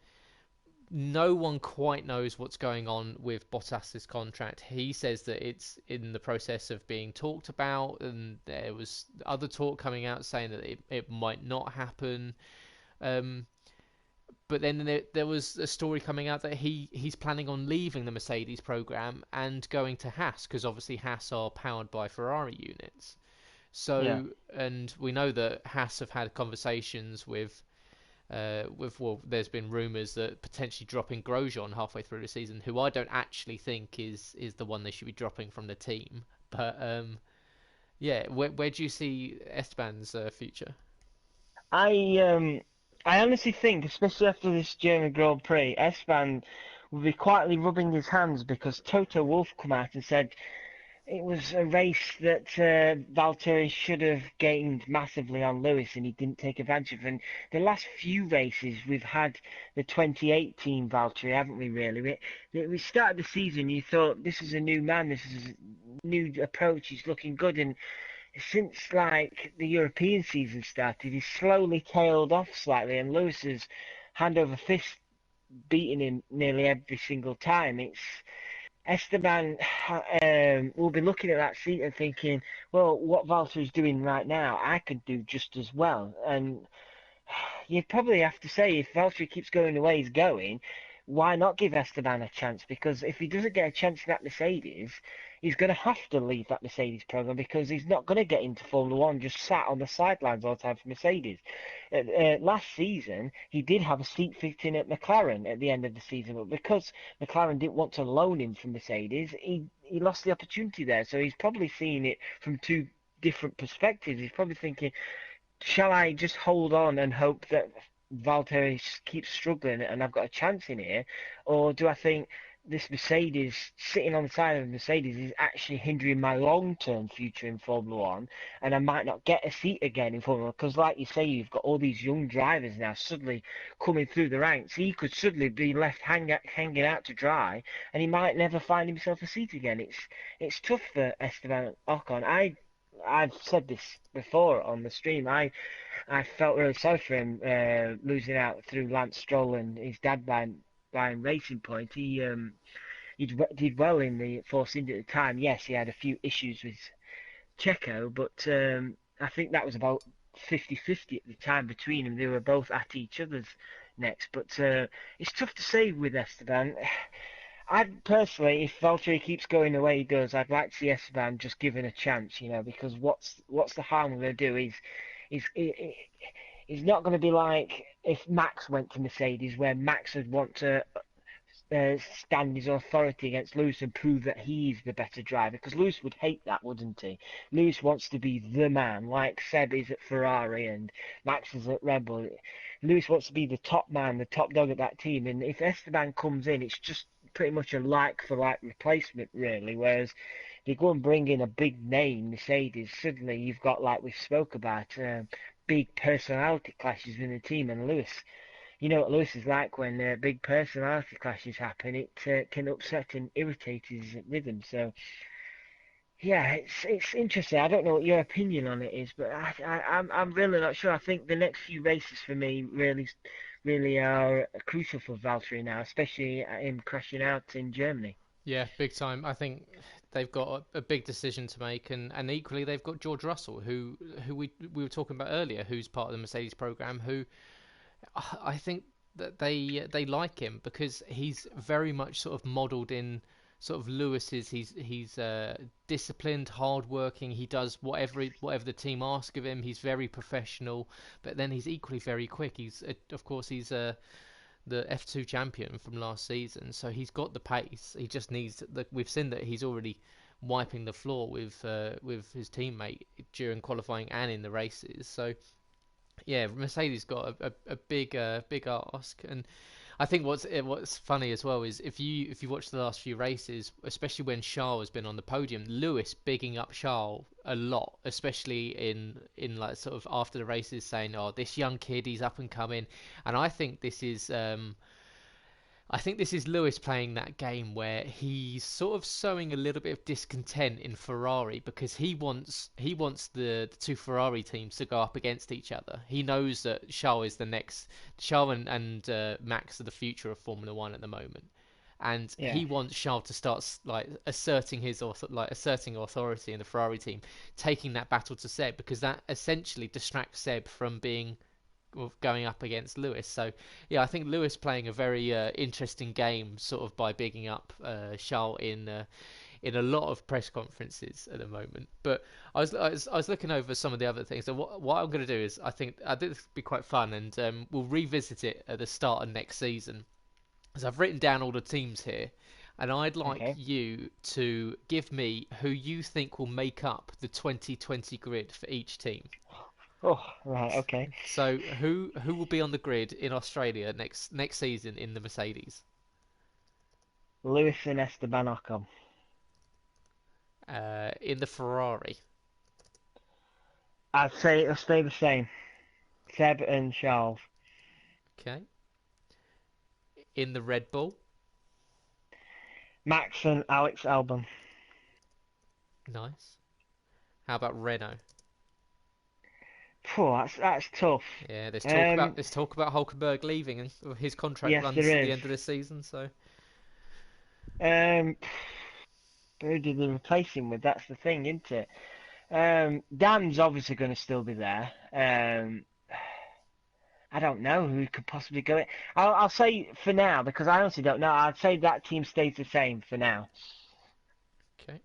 No one quite knows what's going on with Bottas's contract. He says that it's in the process of being talked about, and there was other talk coming out saying that it might not happen. Um, but then there was a story coming out that he's planning on leaving the Mercedes program and going to Haas because obviously Haas are powered by Ferrari units. Yeah. So, and we know that Haas have had conversations well, there's been rumours that potentially dropping Grosjean halfway through the season, who I don't actually think is the one they should be dropping from the team. But yeah, where do you see Esteban's future? I um I honestly think, especially after this German Grand Prix, Esteban will be quietly rubbing his hands because Toto Wolff come out and said It was a race that Valtteri should have gained massively on Lewis, and he didn't take advantage of. And the last few races, we've had the 2018 Valtteri, haven't we? Really, we started the season. You thought this is a new man, this is a new approach. He's looking good, and since like the European season started, he's slowly tailed off slightly, and Lewis has hand over fist beating him nearly every single time. It's Esteban will be looking at that seat and thinking, well, what Valtteri's doing right now, I could do just as well. And you'd probably have to say, if Valtteri keeps going the way he's going, why not give Esteban a chance? Because if he doesn't get a chance in that Mercedes, he's going to have to leave that Mercedes program because he's not going to get into Formula One just sat on the sidelines all the time for Mercedes. Last season, he did have a seat fitting at McLaren at the end of the season, but because McLaren didn't want to loan him from Mercedes, he lost the opportunity there. So he's probably seeing it from two different perspectives. He's probably thinking, shall I just hold on and hope that Valtteri keeps struggling and I've got a chance in here, or do I think this Mercedes sitting on the side of Mercedes is actually hindering my long-term future in Formula One, and I might not get a seat again in Formula One because, like you say, you've got all these young drivers now suddenly coming through the ranks. He could suddenly be left hanging out to dry, and he might never find himself a seat again. It's tough for Esteban Ocon. I've said this before on the stream. I felt really sorry for him losing out through Lance Stroll and his dad buying Racing Point. He did well in the Force India at the time. Yes, he had a few issues with Checo, but I think that was about 50-50 at the time between them. They were both at each other's necks. But it's tough to say with Esteban. I personally, if Valtteri keeps going the way he does, I'd like to see Esteban just given a chance, because what's the harm we're going to do? He's not going to be like if Max went to Mercedes, where Max would want to stand his authority against Lewis and prove that he's the better driver, because Lewis would hate that, wouldn't he? Lewis wants to be the man, like Seb is at Ferrari and Max is at Red Bull. Lewis wants to be the top man, the top dog at that team, and if Esteban comes in, it's just pretty much a like for like replacement, really. Whereas if you go and bring in a big name, Mercedes, suddenly you've got, like we spoke about, big personality clashes in the team, and Lewis. You know what Lewis is like when big personality clashes happen. It can upset and irritate his rhythm. So yeah, it's interesting. I don't know what your opinion on it is, but I'm really not sure. I think the next few races for me really are crucial for Valtteri now, especially him crashing out in Germany. Yeah, big time. I think they've got a big decision to make, and equally they've got George Russell, who we were talking about earlier, who's part of the Mercedes program, who I think that they like him because he's very much sort of modelled in sort of Lewis's. He's disciplined, hardworking. He does whatever the team ask of him. He's very professional, but then he's equally very quick. Of course the F2 champion from last season, so he's got the pace. He just needs we've seen that he's already wiping the floor with his teammate during qualifying and in the races. So yeah, Mercedes got a big ask, and I think what's funny as well is if you watch the last few races, especially when Charles has been on the podium, Lewis bigging up Charles a lot, especially in like sort of after the races, saying, "Oh, this young kid, he's up and coming," and I think this is Lewis playing that game where he's sort of sowing a little bit of discontent in Ferrari because he wants the two Ferrari teams to go up against each other. He knows that Charles and Max are the future of Formula One at the moment, and Yeah. he wants Charles to start like asserting authority in the Ferrari team, taking that battle to Seb because that essentially distracts Seb from being of going up against Lewis. So yeah, I think Lewis playing a very interesting game, sort of by bigging up Charles in a lot of press conferences at the moment. But I was looking over some of the other things. So what I'm going to do is I think this would be quite fun, and we'll revisit it at the start of next season. So I've written down all the teams here. And I'd like Okay. you to give me who you think will make up the 2020 grid for each team. Oh, right. Okay. So who will be on the grid in Australia next season in the Mercedes? Lewis and Esteban Ocon. In the Ferrari. I'd say it'll stay the same. Seb and Charles. Okay. In the Red Bull. Max and Alex Albon. Nice. How about Renault? Phew, that's tough. Yeah, Um, there's talk about Hulkenberg leaving, and his contract yes, there runs to the is. end of this season. So Um, who did they replace him with? That's the thing, isn't it? Dan's obviously going to still be there. I don't know who could possibly go in. I'll say for now because I honestly don't know. I'd say that team stays the same for now. okay.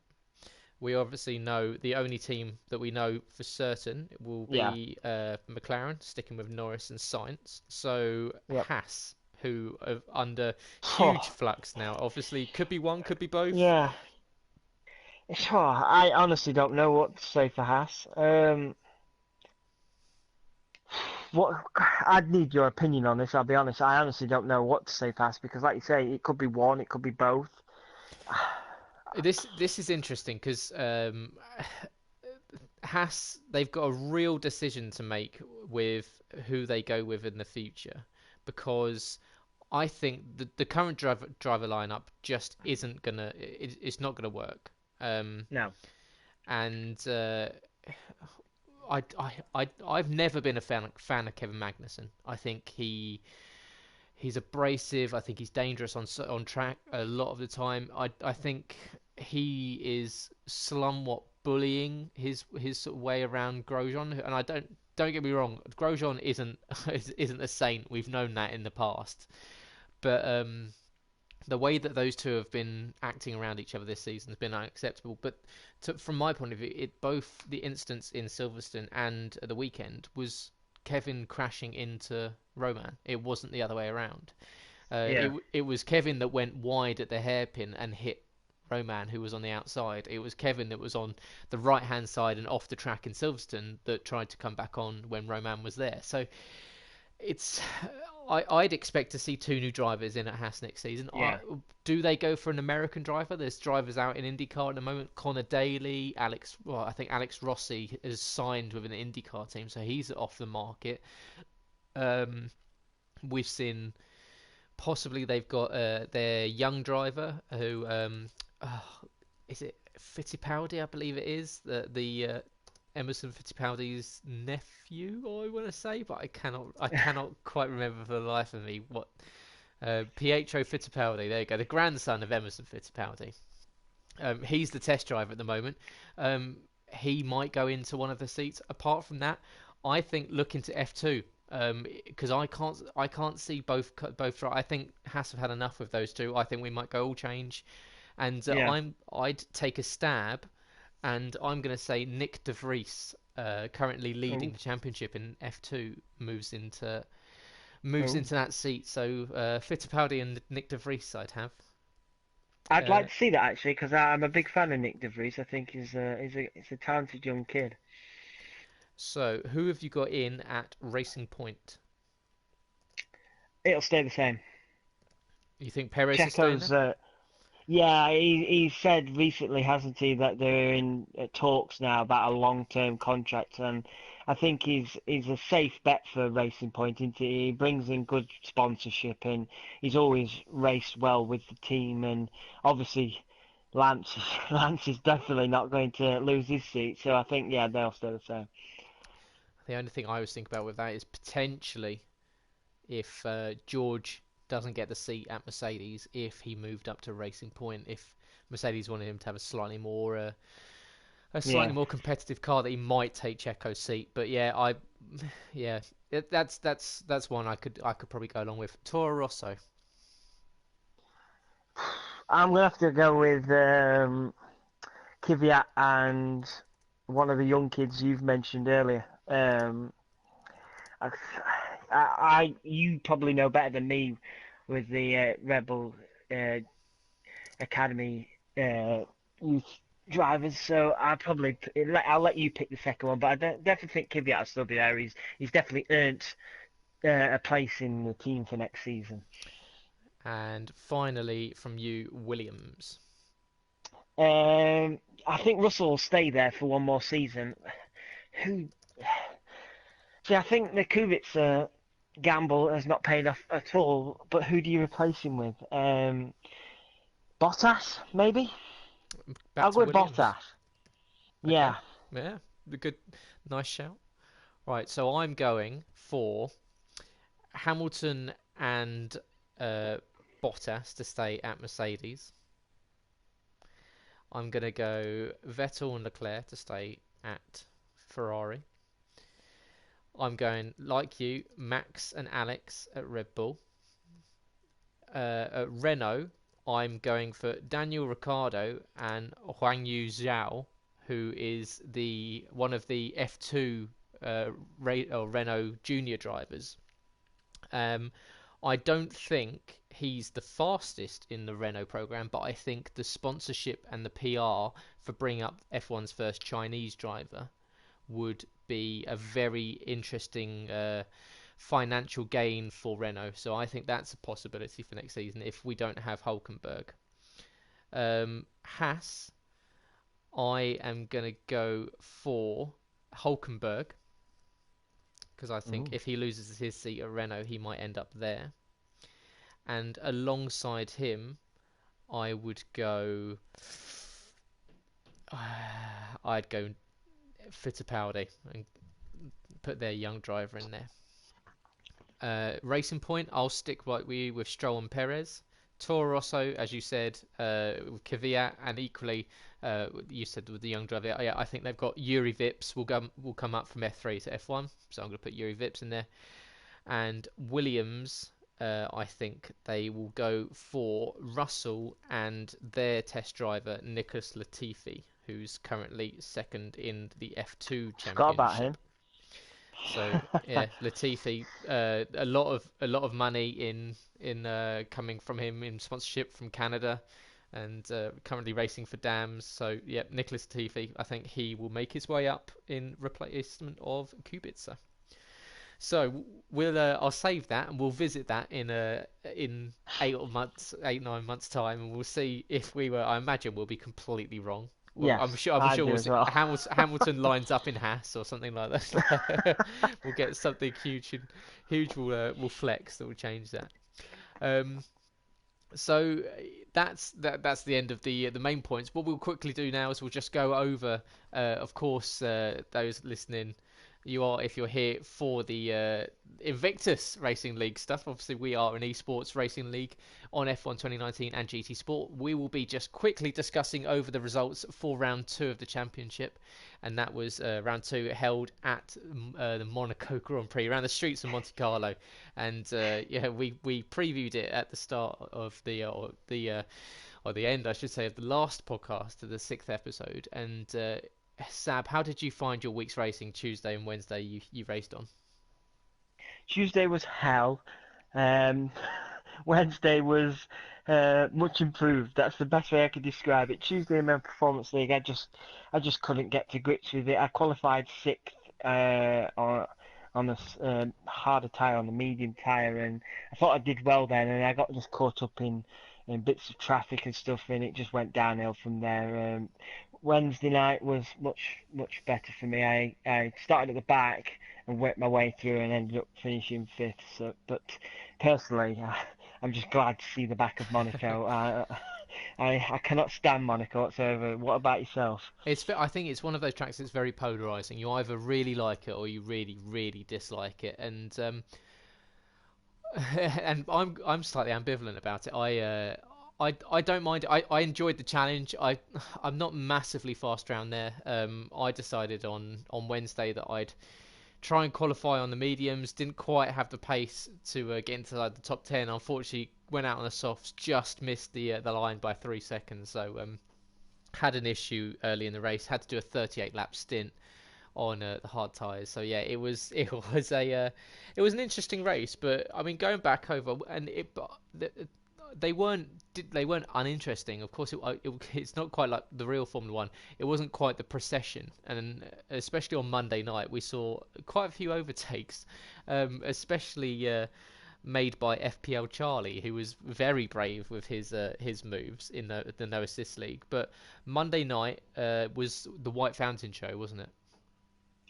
We obviously know the only team that we know for certain will Yeah. be McLaren, sticking with Norris and Sainz. So Yep. Haas, who are under Phew, huge flux now. Obviously, could be one, could be both. yeah. I honestly don't know what to say for Haas. What I'd need your opinion on this. I'll be honest. I honestly don't know what to say for Haas because, like you say, it could be one, it could be both. This is interesting because Haas, they've got a real decision to make with who they go with in the future, because I think the current driver lineup just isn't gonna it's not gonna work. Um, No. and I've never been a fan of Kevin Magnussen. I think he's abrasive. I think he's dangerous on track a lot of the time. I think he is somewhat bullying his sort of way around Grosjean, and I don't get me wrong, Grosjean isn't a saint. We've known that in the past, but the way that those two have been acting around each other this season has been unacceptable. But from my point of view, both the instance in Silverstone and the weekend was Kevin crashing into Roman. It wasn't the other way around. Yeah. It was Kevin that went wide at the hairpin and hit Roman, who was on the outside. It was Kevin that was on the right hand side and off the track in Silverstone that tried to come back on when Roman was there. So it's I'd expect to see two new drivers in at Haas next season. Yeah. Do they go for an American driver? There's drivers out in IndyCar at the moment. Connor Daly, I think Alex Rossi is signed with an IndyCar team, so he's off the market. Um, we've seen possibly they've got their young driver who oh, is it Fittipaldi? I believe it is the Emerson Fittipaldi's nephew, I want to say, but I cannot quite remember for the life of me what Pietro Fittipaldi. There you go, the grandson of Emerson Fittipaldi. He's the test driver at the moment. Um, he might go into one of the seats. Apart from that, I think look into F2 because I can't see both. I think Haas have had enough of those two. I think we might go all change, and Yeah. I'd take a stab, and I'm going to say Nick De Vries, currently leading Oh. the championship in F2, moves Oh. into that seat. So Fittipaldi and Nick De Vries I'd have. I'd Uh, like to see that actually because I'm a big fan of Nick De Vries. I think he's a talented young kid. so who have you got in at Racing Point? It'll stay the same. You think Perez is staying Checo's there? Yeah, he said recently, hasn't he, that they're in talks now about a long-term contract, and I think he's a safe bet for Racing Point. Isn't he? He brings in good sponsorship, and he's always raced well with the team, and obviously Lance Lance is definitely not going to lose his seat, so I think yeah they'll stay the same. The only thing I always think about with that is potentially if George doesn't get the seat at Mercedes, if he moved up to Racing Point, if Mercedes wanted him to have a slightly Yeah, more competitive car, that he might take Checo's seat. But yeah, yeah, that's one I could probably go along with. Toro Rosso. I'm gonna have to go with Kvyat and one of the young kids you've mentioned earlier. I, you probably know better than me with the Rebel uh, Academy youth drivers, so I'll let you pick the second one. But definitely think Kvyat will still be there. He's definitely earned a place in the team for next season. And finally, from you, Williams. I think Russell will stay there for one more season. Who? See, I think the Kubica gamble has not paid off at all. But who do you replace him with? Bottas, maybe. Back I'll to go with Williams. Bottas. Okay. Yeah. Yeah. The good, nice shout. Right. So I'm going for Hamilton and uh, Bottas to stay at Mercedes. I'm going to go Vettel and Leclerc to stay at Ferrari. I'm going, like you, Max and Alex at Red Bull. At Renault, I'm going for Daniel Ricciardo and Huang Yu Zhao, who is the one of the F2 Renault junior drivers. Um, I don't think he's the fastest in the Renault program, but I think the sponsorship and the PR for bringing up F1's first Chinese driver would be a very interesting financial gain for Renault. So I think that's a possibility for next season if we don't have Hulkenberg. Haas, I am going to go for Hulkenberg because I think Ooh. if he loses his seat at Renault, he might end up there. And alongside him, I would go. I'd go Fittipaldi and put their young driver in there. Racing Point, I'll stick right with Stroll and Perez. Toro Rosso, as you said, with Kvyat, and equally, you said with the young driver. Yeah, I think they've got Yuri Vips will come up from F3 to F1, so I'm going to put Yuri Vips in there. And Williams, I think they will go for Russell and their test driver Nicholas Latifi, who's currently second in the F2 Forgot about championship. him. So yeah, Latifi, a lot of money in coming from him in sponsorship from Canada, and currently racing for Dams. So yeah, Nicholas Latifi, I think he will make his way up in replacement of Kubica. So I'll save that and we'll visit that in 8 months, 8 9 months time, and we'll see if we were. I imagine we'll be completely wrong. Well, Yes, I'm I sure do we'll as see. well. Hamilton lines up in Haas or something like that. We'll get something huge. Huge will flex that will change that. Um, so that's the end of the main points. What we'll quickly do now is we'll just go over, of course, those listening. If you're here for the Invictus Racing League stuff, obviously we are an esports racing league on F1 2019 and GT Sport. We will be just quickly discussing over the results for round two of the championship, and that was round two held at the Monaco Grand Prix around the streets of Monte Carlo. And yeah, we previewed it at the start of or the end, I should say, of the last podcast, of the sixth episode. And Sab, how did you find your week's racing Tuesday and Wednesday you raced on? Tuesday was hell. Um, Wednesday was much improved. That's the best way I could describe it. Tuesday in my performance league, I just couldn't get to grips with it. I qualified sixth on a harder tyre, on the medium tyre, and I thought I did well then, and I got just caught up in bits of traffic and stuff, and it just went downhill from there. Wednesday night was much better for me. I started at the back and worked my way through and ended up finishing fifth. So, but personally, I'm just glad to see the back of Monaco. I cannot stand Monaco whatsoever. What about yourself? I think it's one of those tracks that's very polarizing. You either really like it or you really, really dislike it. And and I'm slightly ambivalent about it. I don't mind. I enjoyed the challenge. I'm not massively fast around there. I decided on Wednesday that I'd try and qualify on the mediums. Didn't quite have the pace to get into like, the top 10. Unfortunately, went out on the softs, just missed the line by 3 seconds. So had an issue early in the race. Had to do a 38 lap stint on the hard tyres. So yeah, it was an interesting race. But I mean, going back over and they weren't they weren't uninteresting. Of course, it's not quite like the real Formula One. It wasn't quite the procession, and especially on Monday night, we saw quite a few overtakes, especially made by FPL Charlie, who was very brave with his moves in the no assist league. But Monday night was the White Fountain show, wasn't it?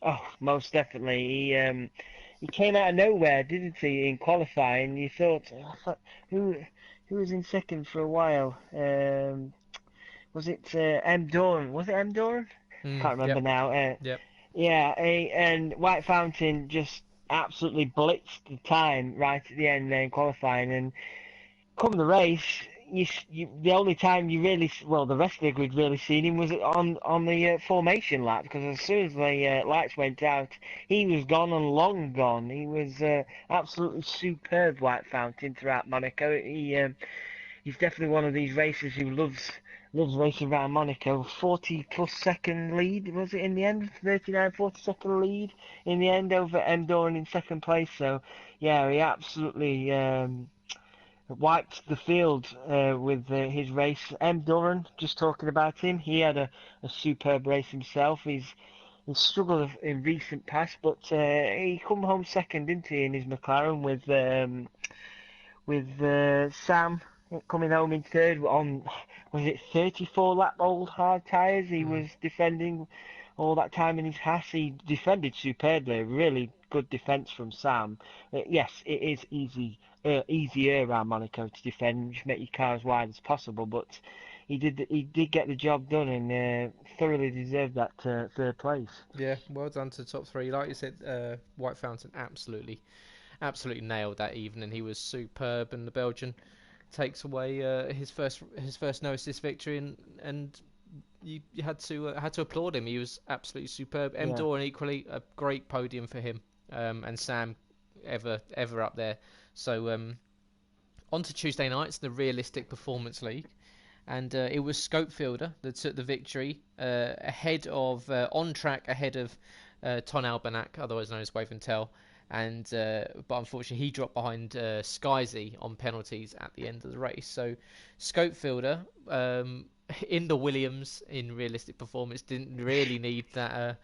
Oh, most definitely. He came out of nowhere, didn't he, in qualifying? You thought, who who was in second for a while? Was it M Doran? Was it M Doran? I can't remember Yep. now. Yep. Yeah, and White Fountain just absolutely blitzed the time right at the end there in qualifying, and come the race, the only time you really, well, the rest of the grid really seen him was on the formation lap, because as soon as the lights went out, he was gone and long gone. He was absolutely superb, White Fountain, throughout Monaco. He's definitely one of these racers who loves racing around Monaco. 40 plus second lead, was it in the end? 39, 40-second lead in the end over M Doran in second place. So yeah, he absolutely wiped the field with his race. M. Doran, just talking about him, he had a superb race himself. He's struggled in recent past, but he come home second, didn't he, in his McLaren with Sam coming home in third on, was it 34 lap old hard tyres? He Mm. was defending all that time in his Haas. He defended superbly, really good defence from Sam. Yes, it is easier around Monaco to defend, just make your car as wide as possible, but he did get the job done and thoroughly deserved that third place. Yeah, well done to the top three. Like you said, White Fountain absolutely nailed that evening. He was superb, and the Belgian takes away his first no assist victory, and you had to applaud him. He was absolutely superb. M Yeah. Doran equally a great podium for him, and Sam ever up there. So on to Tuesday nights, the Realistic Performance League, and it was Scopefielder that took the victory ahead of on track ahead of Ton Albanak, otherwise known as Wave and Tell. And but unfortunately he dropped behind Skyzy on penalties at the end of the race. So Scopefielder in the Williams in Realistic Performance didn't really need the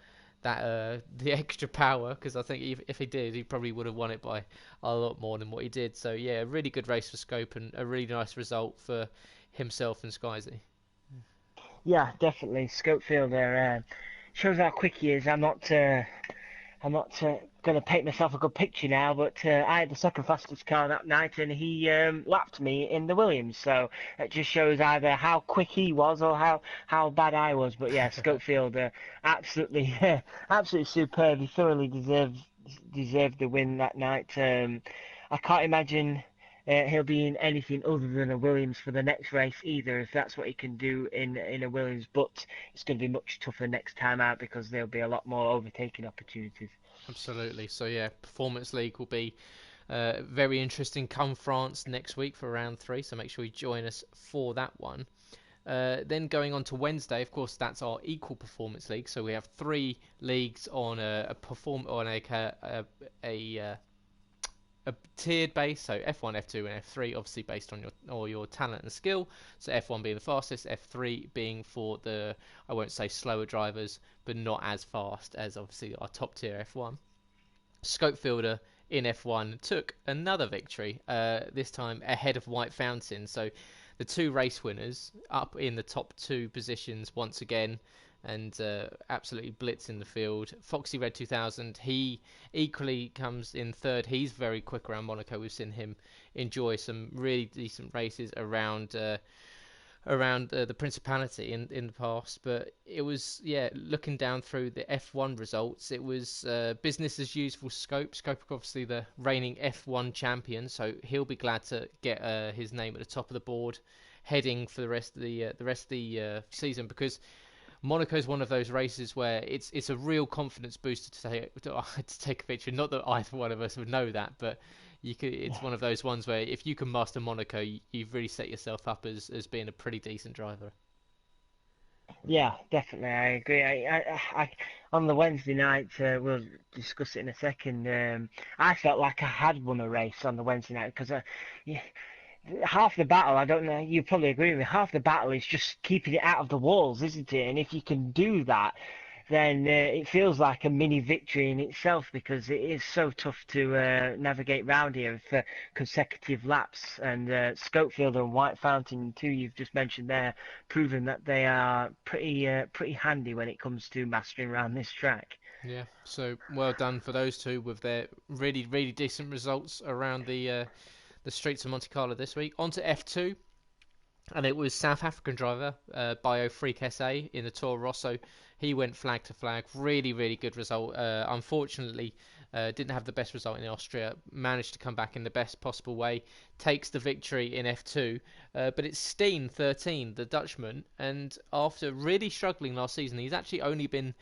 extra power, because I think if he did, he probably would have won it by a lot more than what he did. So yeah, a really good race for Scope and a really nice result for himself and Skyzy. Yeah, definitely. Scopefield there shows how quick he is. I'm not going to paint myself a good picture now, but I had the second fastest car that night, and he lapped me in the Williams. So it just shows either how quick he was or how bad I was. But yeah, Scopefield absolutely absolutely superb. He thoroughly deserved the win that night. I can't imagine. He'll be in anything other than a Williams for the next race either, if that's what he can do in a Williams. But it's going to be much tougher next time out because there'll be a lot more overtaking opportunities. Absolutely. So yeah, Performance League will be very interesting come France next week for round three. So make sure you join us for that one. Then going on to Wednesday, of course, that's our Equal Performance League. So we have three leagues on a tiered base, so F1, F2, and F3, obviously based on your talent and skill. So F1 being the fastest, F3 being for the, I won't say slower drivers, but not as fast as obviously our top tier F1. Scopefielder in F1 took another victory, this time ahead of White Fountain. So the two race winners up in the top two positions once again, and absolutely blitz in the field. Foxy Red 2000, he equally comes in third. He's very quick around Monaco. We've seen him enjoy some really decent races around the Principality in the past. But it was, yeah, looking down through the F1 results, it was business as usual. Scope obviously the reigning F1 champion, so he'll be glad to get his name at the top of the board heading for the rest of the season, because Monaco is one of those races where it's a real confidence booster to take a picture. Not that either one of us would know that, but it's one of those ones where if you can master Monaco, you've really set yourself up as being a pretty decent driver. Yeah, definitely, I agree. On the Wednesday night, we'll discuss it in a second. I felt like I had won a race on the Wednesday night because yeah, half the battle, I don't know, you probably agree with me, half the battle is just keeping it out of the walls, isn't it? And if you can do that, then it feels like a mini victory in itself because it is so tough to navigate round here for consecutive laps. And Schofield and White Fountain, two you've just mentioned there, proven that they are pretty handy when it comes to mastering around this track. Yeah, so well done for those two with their really, really decent results around the streets of Monte Carlo this week. On to F2, and it was South African driver Bio Freak SA in the Toro Rosso. He went flag to flag, really, really good result. Unfortunately, didn't have the best result in Austria. Managed to come back in the best possible way. Takes the victory in F2, but it's Steen 13, the Dutchman, and after really struggling last season, he's actually only been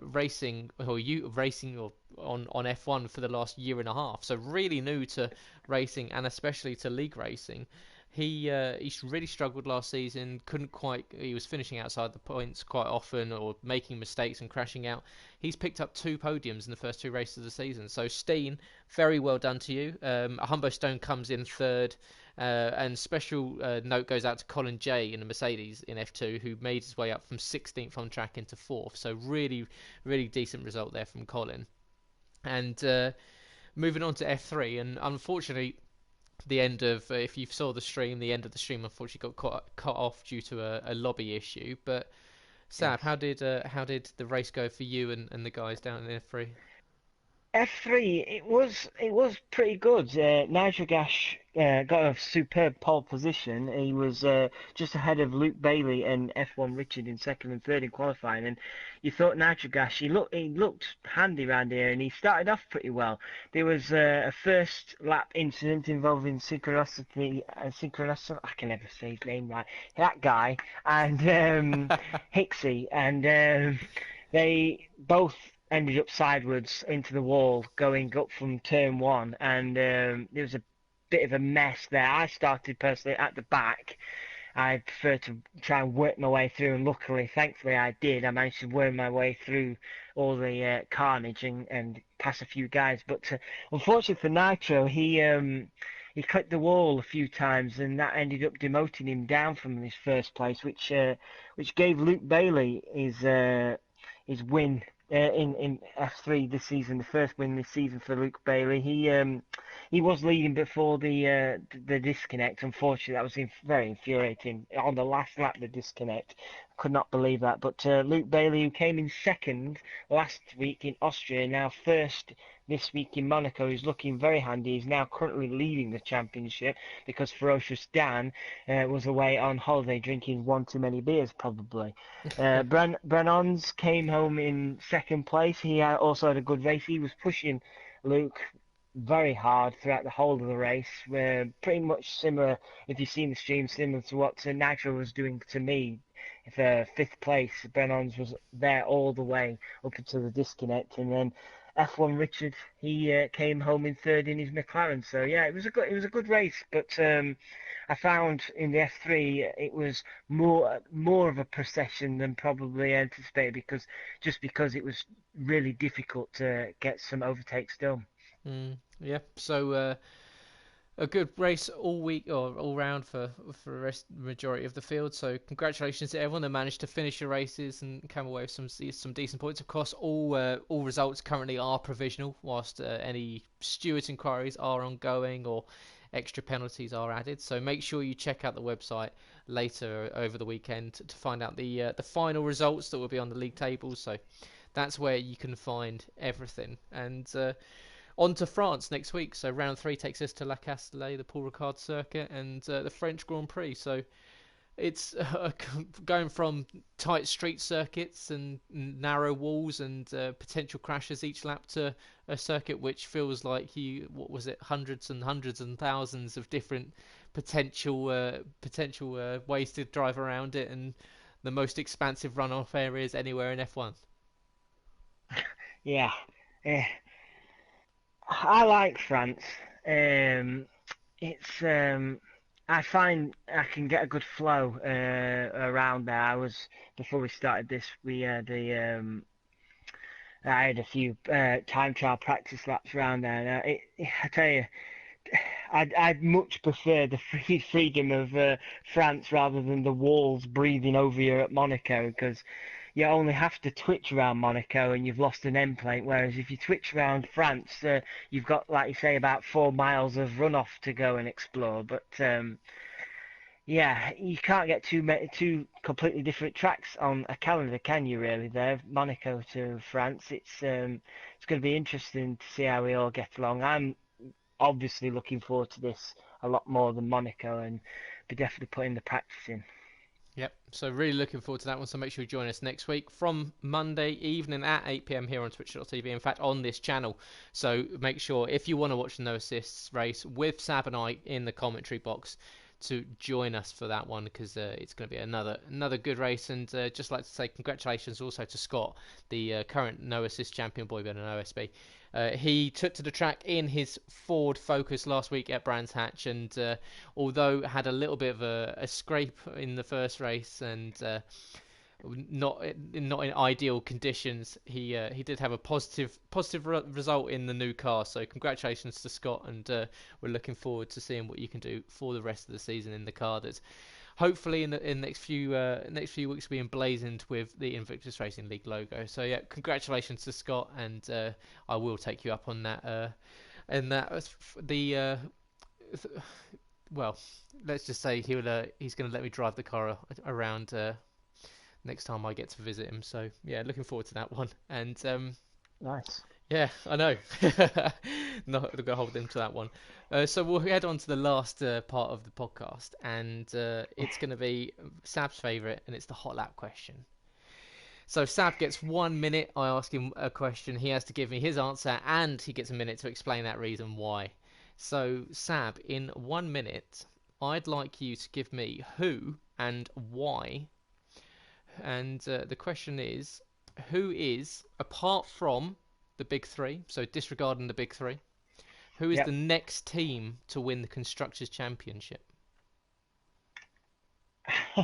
racing or on F1 for the last year and a half. So really new to racing and especially to league racing. He really struggled last season. Couldn't quite. He was finishing outside the points quite often, or making mistakes and crashing out. He's picked up 2 podiums in the first 2 races of the season. So Steen, very well done to you. Humbo Stone comes in third, and special note goes out to Colin J in the Mercedes in F2, who made his way up from 16th on track into 4th. So really, really decent result there from Colin. And moving on to F3, and unfortunately, the end of if you saw the stream, the end of the stream unfortunately got cut off due to a lobby issue. But Sab, Yes. how did the race go for you and the guys down in F3? F3, it was pretty good. Nigel Gash got a superb pole position. He was just ahead of Luke Bailey and F1 Richard in second and third in qualifying. And you thought Nigel Gash, he looked handy round here, and he started off pretty well. There was a first lap incident involving synchronicity. I can never say his name right. That guy and Hixie, and they both ended up sideways into the wall going up from turn 1, and there was a bit of a mess there. I started personally at the back. I prefer to try and work my way through, and thankfully I did. I managed to worm my way through all the carnage and pass a few guys. But unfortunately for Nitro, he clipped the wall a few times, and that ended up demoting him down from his first place, which gave Luke Bailey his win in F3 this season, the first win this season for Luke Bailey. He was leading before the disconnect. Unfortunately, that was very infuriating. On the last lap, the disconnect. Could not believe that. But Luke Bailey, who came in second last week in Austria, now first this week in Monaco, is looking very handy. He's now currently leading the championship because Ferocious Dan was away on holiday drinking one too many beers, probably. Brennons came home in second place. He also had a good race. He was pushing Luke very hard throughout the whole of the race. Pretty much similar, if you've seen the stream, similar to what Nitro was doing to me. For fifth place, Brennons was there all the way up until the disconnect, and then F1 Richard, he came home in third in his McLaren. So yeah, it was a good race, but I found in the F3 it was more of a procession than probably anticipated because it was really difficult to get some overtakes done. Yeah, so a good race all week or all round for the majority of the field. So congratulations to everyone that managed to finish your races and come away with some decent points. Of course, all results currently are provisional, whilst any stewards inquiries are ongoing or extra penalties are added. So make sure you check out the website later over the weekend to find out the final results that will be on the league tables. So that's where you can find everything. And on to France next week. So round 3 takes us to La Castellet, the Paul Ricard circuit, and the French Grand Prix. So it's going from tight street circuits and narrow walls and potential crashes each lap to a circuit which feels like hundreds and hundreds and thousands of different potential ways to drive around it, and the most expansive runoff areas anywhere in F1. Yeah. Eh, I like France. It's I find I can get a good flow around there. Before we started this, I had a few time trial practice laps around there. And, I tell you, I'd much prefer the freedom of France rather than the walls breathing over you at Monaco, because you only have to twitch around Monaco and you've lost an end plate. Whereas if you twitch around France, you've got, like you say, about 4 miles of runoff to go and explore. But yeah, you can't get two completely different tracks on a calendar, can you? Really, there, Monaco to France. It's going to be interesting to see how we all get along. I'm obviously looking forward to this a lot more than Monaco, and be definitely putting the practice in. Yep. So really looking forward to that one. So make sure you join us next week from Monday evening at 8 p.m. here on twitch.tv. In fact, on this channel. So make sure if you want to watch the no assists race with Sab and I in the commentary box to join us for that one, because it's going to be another good race. And just like to say congratulations also to Scott, the current no assist champion, boy band and OSB. He took to the track in his Ford Focus last week at Brands Hatch, and although had a little bit of a scrape in the first race and not in ideal conditions, he did have a positive result in the new car. So congratulations to Scott, and we're looking forward to seeing what you can do for the rest of the season in the car that's hopefully in the next few weeks will be emblazoned with the Invictus Racing League logo. So yeah, congratulations to Scott, and I will take you up on that. And that the well, let's just say he's going to let me drive the car around next time I get to visit him. So yeah, looking forward to that one. And Nice. yeah, I know. Not going to hold them to that one. So we'll head on to the last part of the podcast, and it's going to be Sab's favourite, and it's the hot lap question. So Sab gets 1 minute. I ask him a question. He has to give me his answer, and he gets a minute to explain that reason why. So Sab, in 1 minute, I'd like you to give me who and why. And the question is, who is, apart from the big three, so disregarding the big three, who is the Yep. next team to win the Constructors' Championship?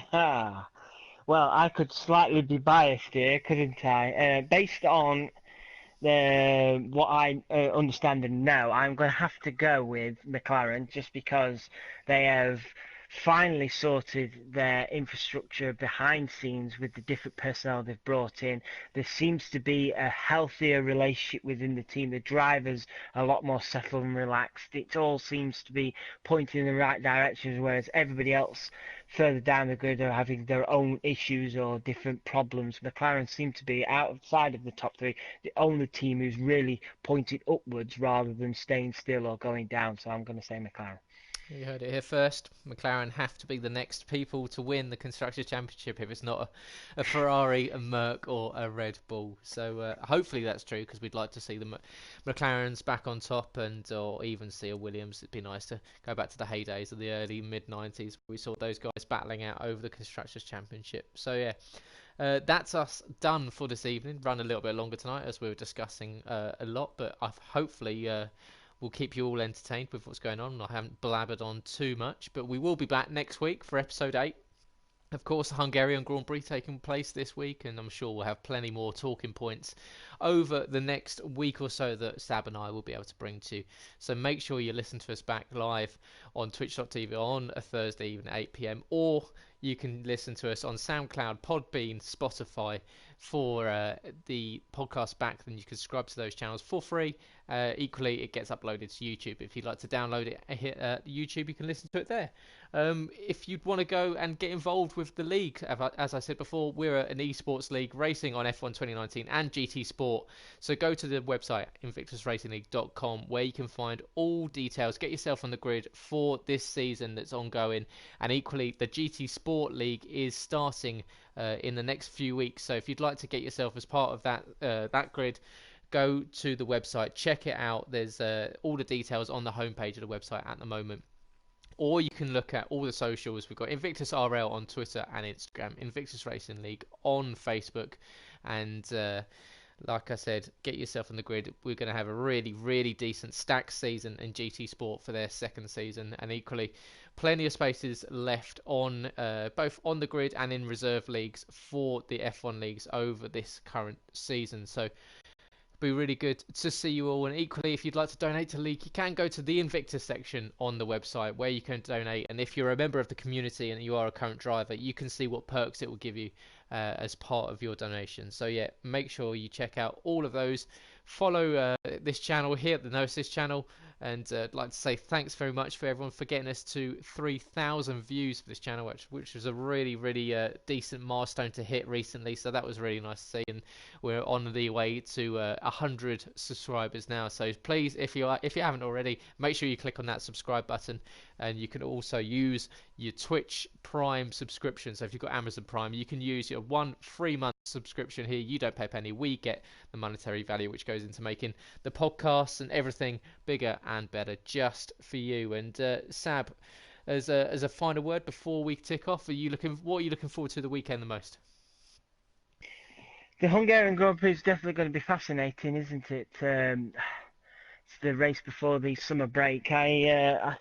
Well, I could slightly be biased here, couldn't I? Based on the what I understand and know, I'm going to have to go with McLaren just because they have finally sorted their infrastructure behind scenes with the different personnel they've brought in. There seems to be a healthier relationship within the team. The drivers are a lot more settled and relaxed. It all seems to be pointing in the right direction, whereas everybody else further down the grid are having their own issues or different problems. McLaren seem to be outside of the top three, the only team who's really pointed upwards rather than staying still or going down. So I'm going to say McLaren. You heard it here first. McLaren have to be the next people to win the Constructors' Championship if it's not a Ferrari, a Merc, or a Red Bull. So hopefully that's true, because we'd like to see the McLarens back on top, and or even see a Williams. It'd be nice to go back to the heydays of the early mid-90s. We saw those guys battling out over the Constructors' Championship. So yeah. That's us done for this evening. Run a little bit longer tonight as we were discussing a lot, but I've hopefully we'll keep you all entertained with what's going on. I haven't blabbered on too much, but we will be back next week for episode 8. Of course, the Hungarian Grand Prix taking place this week, and I'm sure we'll have plenty more talking points over the next week or so that Sab and I will be able to bring to you. So make sure you listen to us back live on twitch.tv on a Thursday evening at 8 p.m, or you can listen to us on SoundCloud, Podbean, Spotify for the podcast back. Then you can subscribe to those channels for free. Equally, it gets uploaded to YouTube. If you'd like to download it, hit YouTube, you can listen to it there. If you'd want to go and get involved with the league, as I said before, we're an esports league racing on F1 2019 and GT Sport. So go to the website invictusracingleague.com, where you can find all details. Get yourself on the grid for this season that's ongoing. And equally, the GT Sport League is starting in the next few weeks. So if you'd like to get yourself as part of that grid, go to the website, check it out. There's all the details on the homepage of the website at the moment. Or you can look at all the socials. We've got Invictus RL on Twitter and Instagram, Invictus Racing League on Facebook. And like I said, get yourself on the grid. We're going to have a really, really decent stacked season in GT Sport for their second season. And equally, plenty of spaces left on both on the grid and in reserve leagues for the F1 leagues over this current season. So Be really good to see you all. And equally, if you'd like to donate to League, you can go to the Invictus section on the website where you can donate. And if you're a member of the community and you are a current driver, you can see what perks it will give you as part of your donation. So yeah, make sure you check out all of those. Follow this channel here, the Gnosis channel. And I'd like to say thanks very much for everyone for getting us to 3,000 views for this channel, which was a really, really decent milestone to hit recently. So that was really nice to see. And we're on the way to 100 subscribers now. So please, if you haven't already, make sure you click on that subscribe button. And you can also use your Twitch Prime subscription. So if you've got Amazon Prime, you can use your 1 free month subscription here. You don't pay a penny. We get the monetary value which goes into making the podcasts and everything bigger and better just for you. And Sab, as a final word before we tick off, what are you looking forward to the weekend the most? The Hungarian Grand Prix is definitely going to be fascinating, isn't it? It's the race before the summer break. The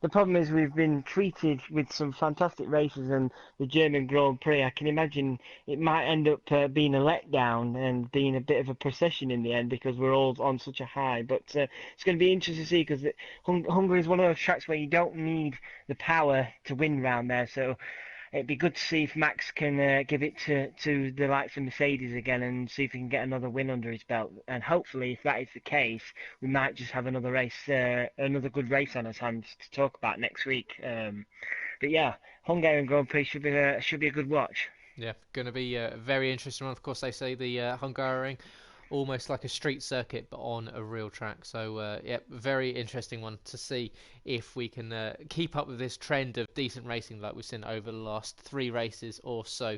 problem is we've been treated with some fantastic races, and the German Grand Prix. I can imagine it might end up being a letdown and being a bit of a procession in the end because we're all on such a high. But it's going to be interesting to see because Hungary is one of those tracks where you don't need the power to win round there. So it'd be good to see if Max can give it to the likes of Mercedes again and see if he can get another win under his belt. And hopefully, if that is the case, we might just have another race, another good race on his hands to talk about next week. But yeah, Hungarian Grand Prix should be a good watch. Yeah, going to be a very interesting one. Of course, they say the Hungaroring almost like a street circuit, but on a real track. So, yeah, very interesting one to see if we can keep up with this trend of decent racing like we've seen over the last 3 races or so.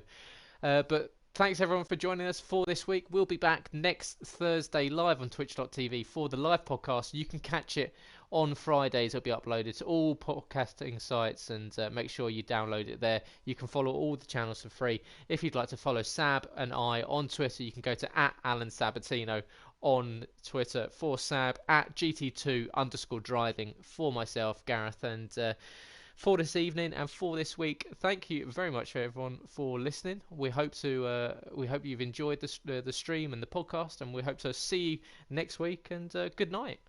But thanks everyone for joining us for this week. We'll be back next Thursday live on twitch.tv for the live podcast. You can catch it on Fridays. It'll be uploaded to all podcasting sites, and make sure you download it there. You can follow all the channels for free. If you'd like to follow Sab and I on Twitter, you can go to @AlanSabatino on Twitter for Sab, @GT2_driving for myself, Gareth, and for this evening and for this week. Thank you very much for everyone for listening. We hope you've enjoyed the stream and the podcast, and we hope to see you next week. And good night.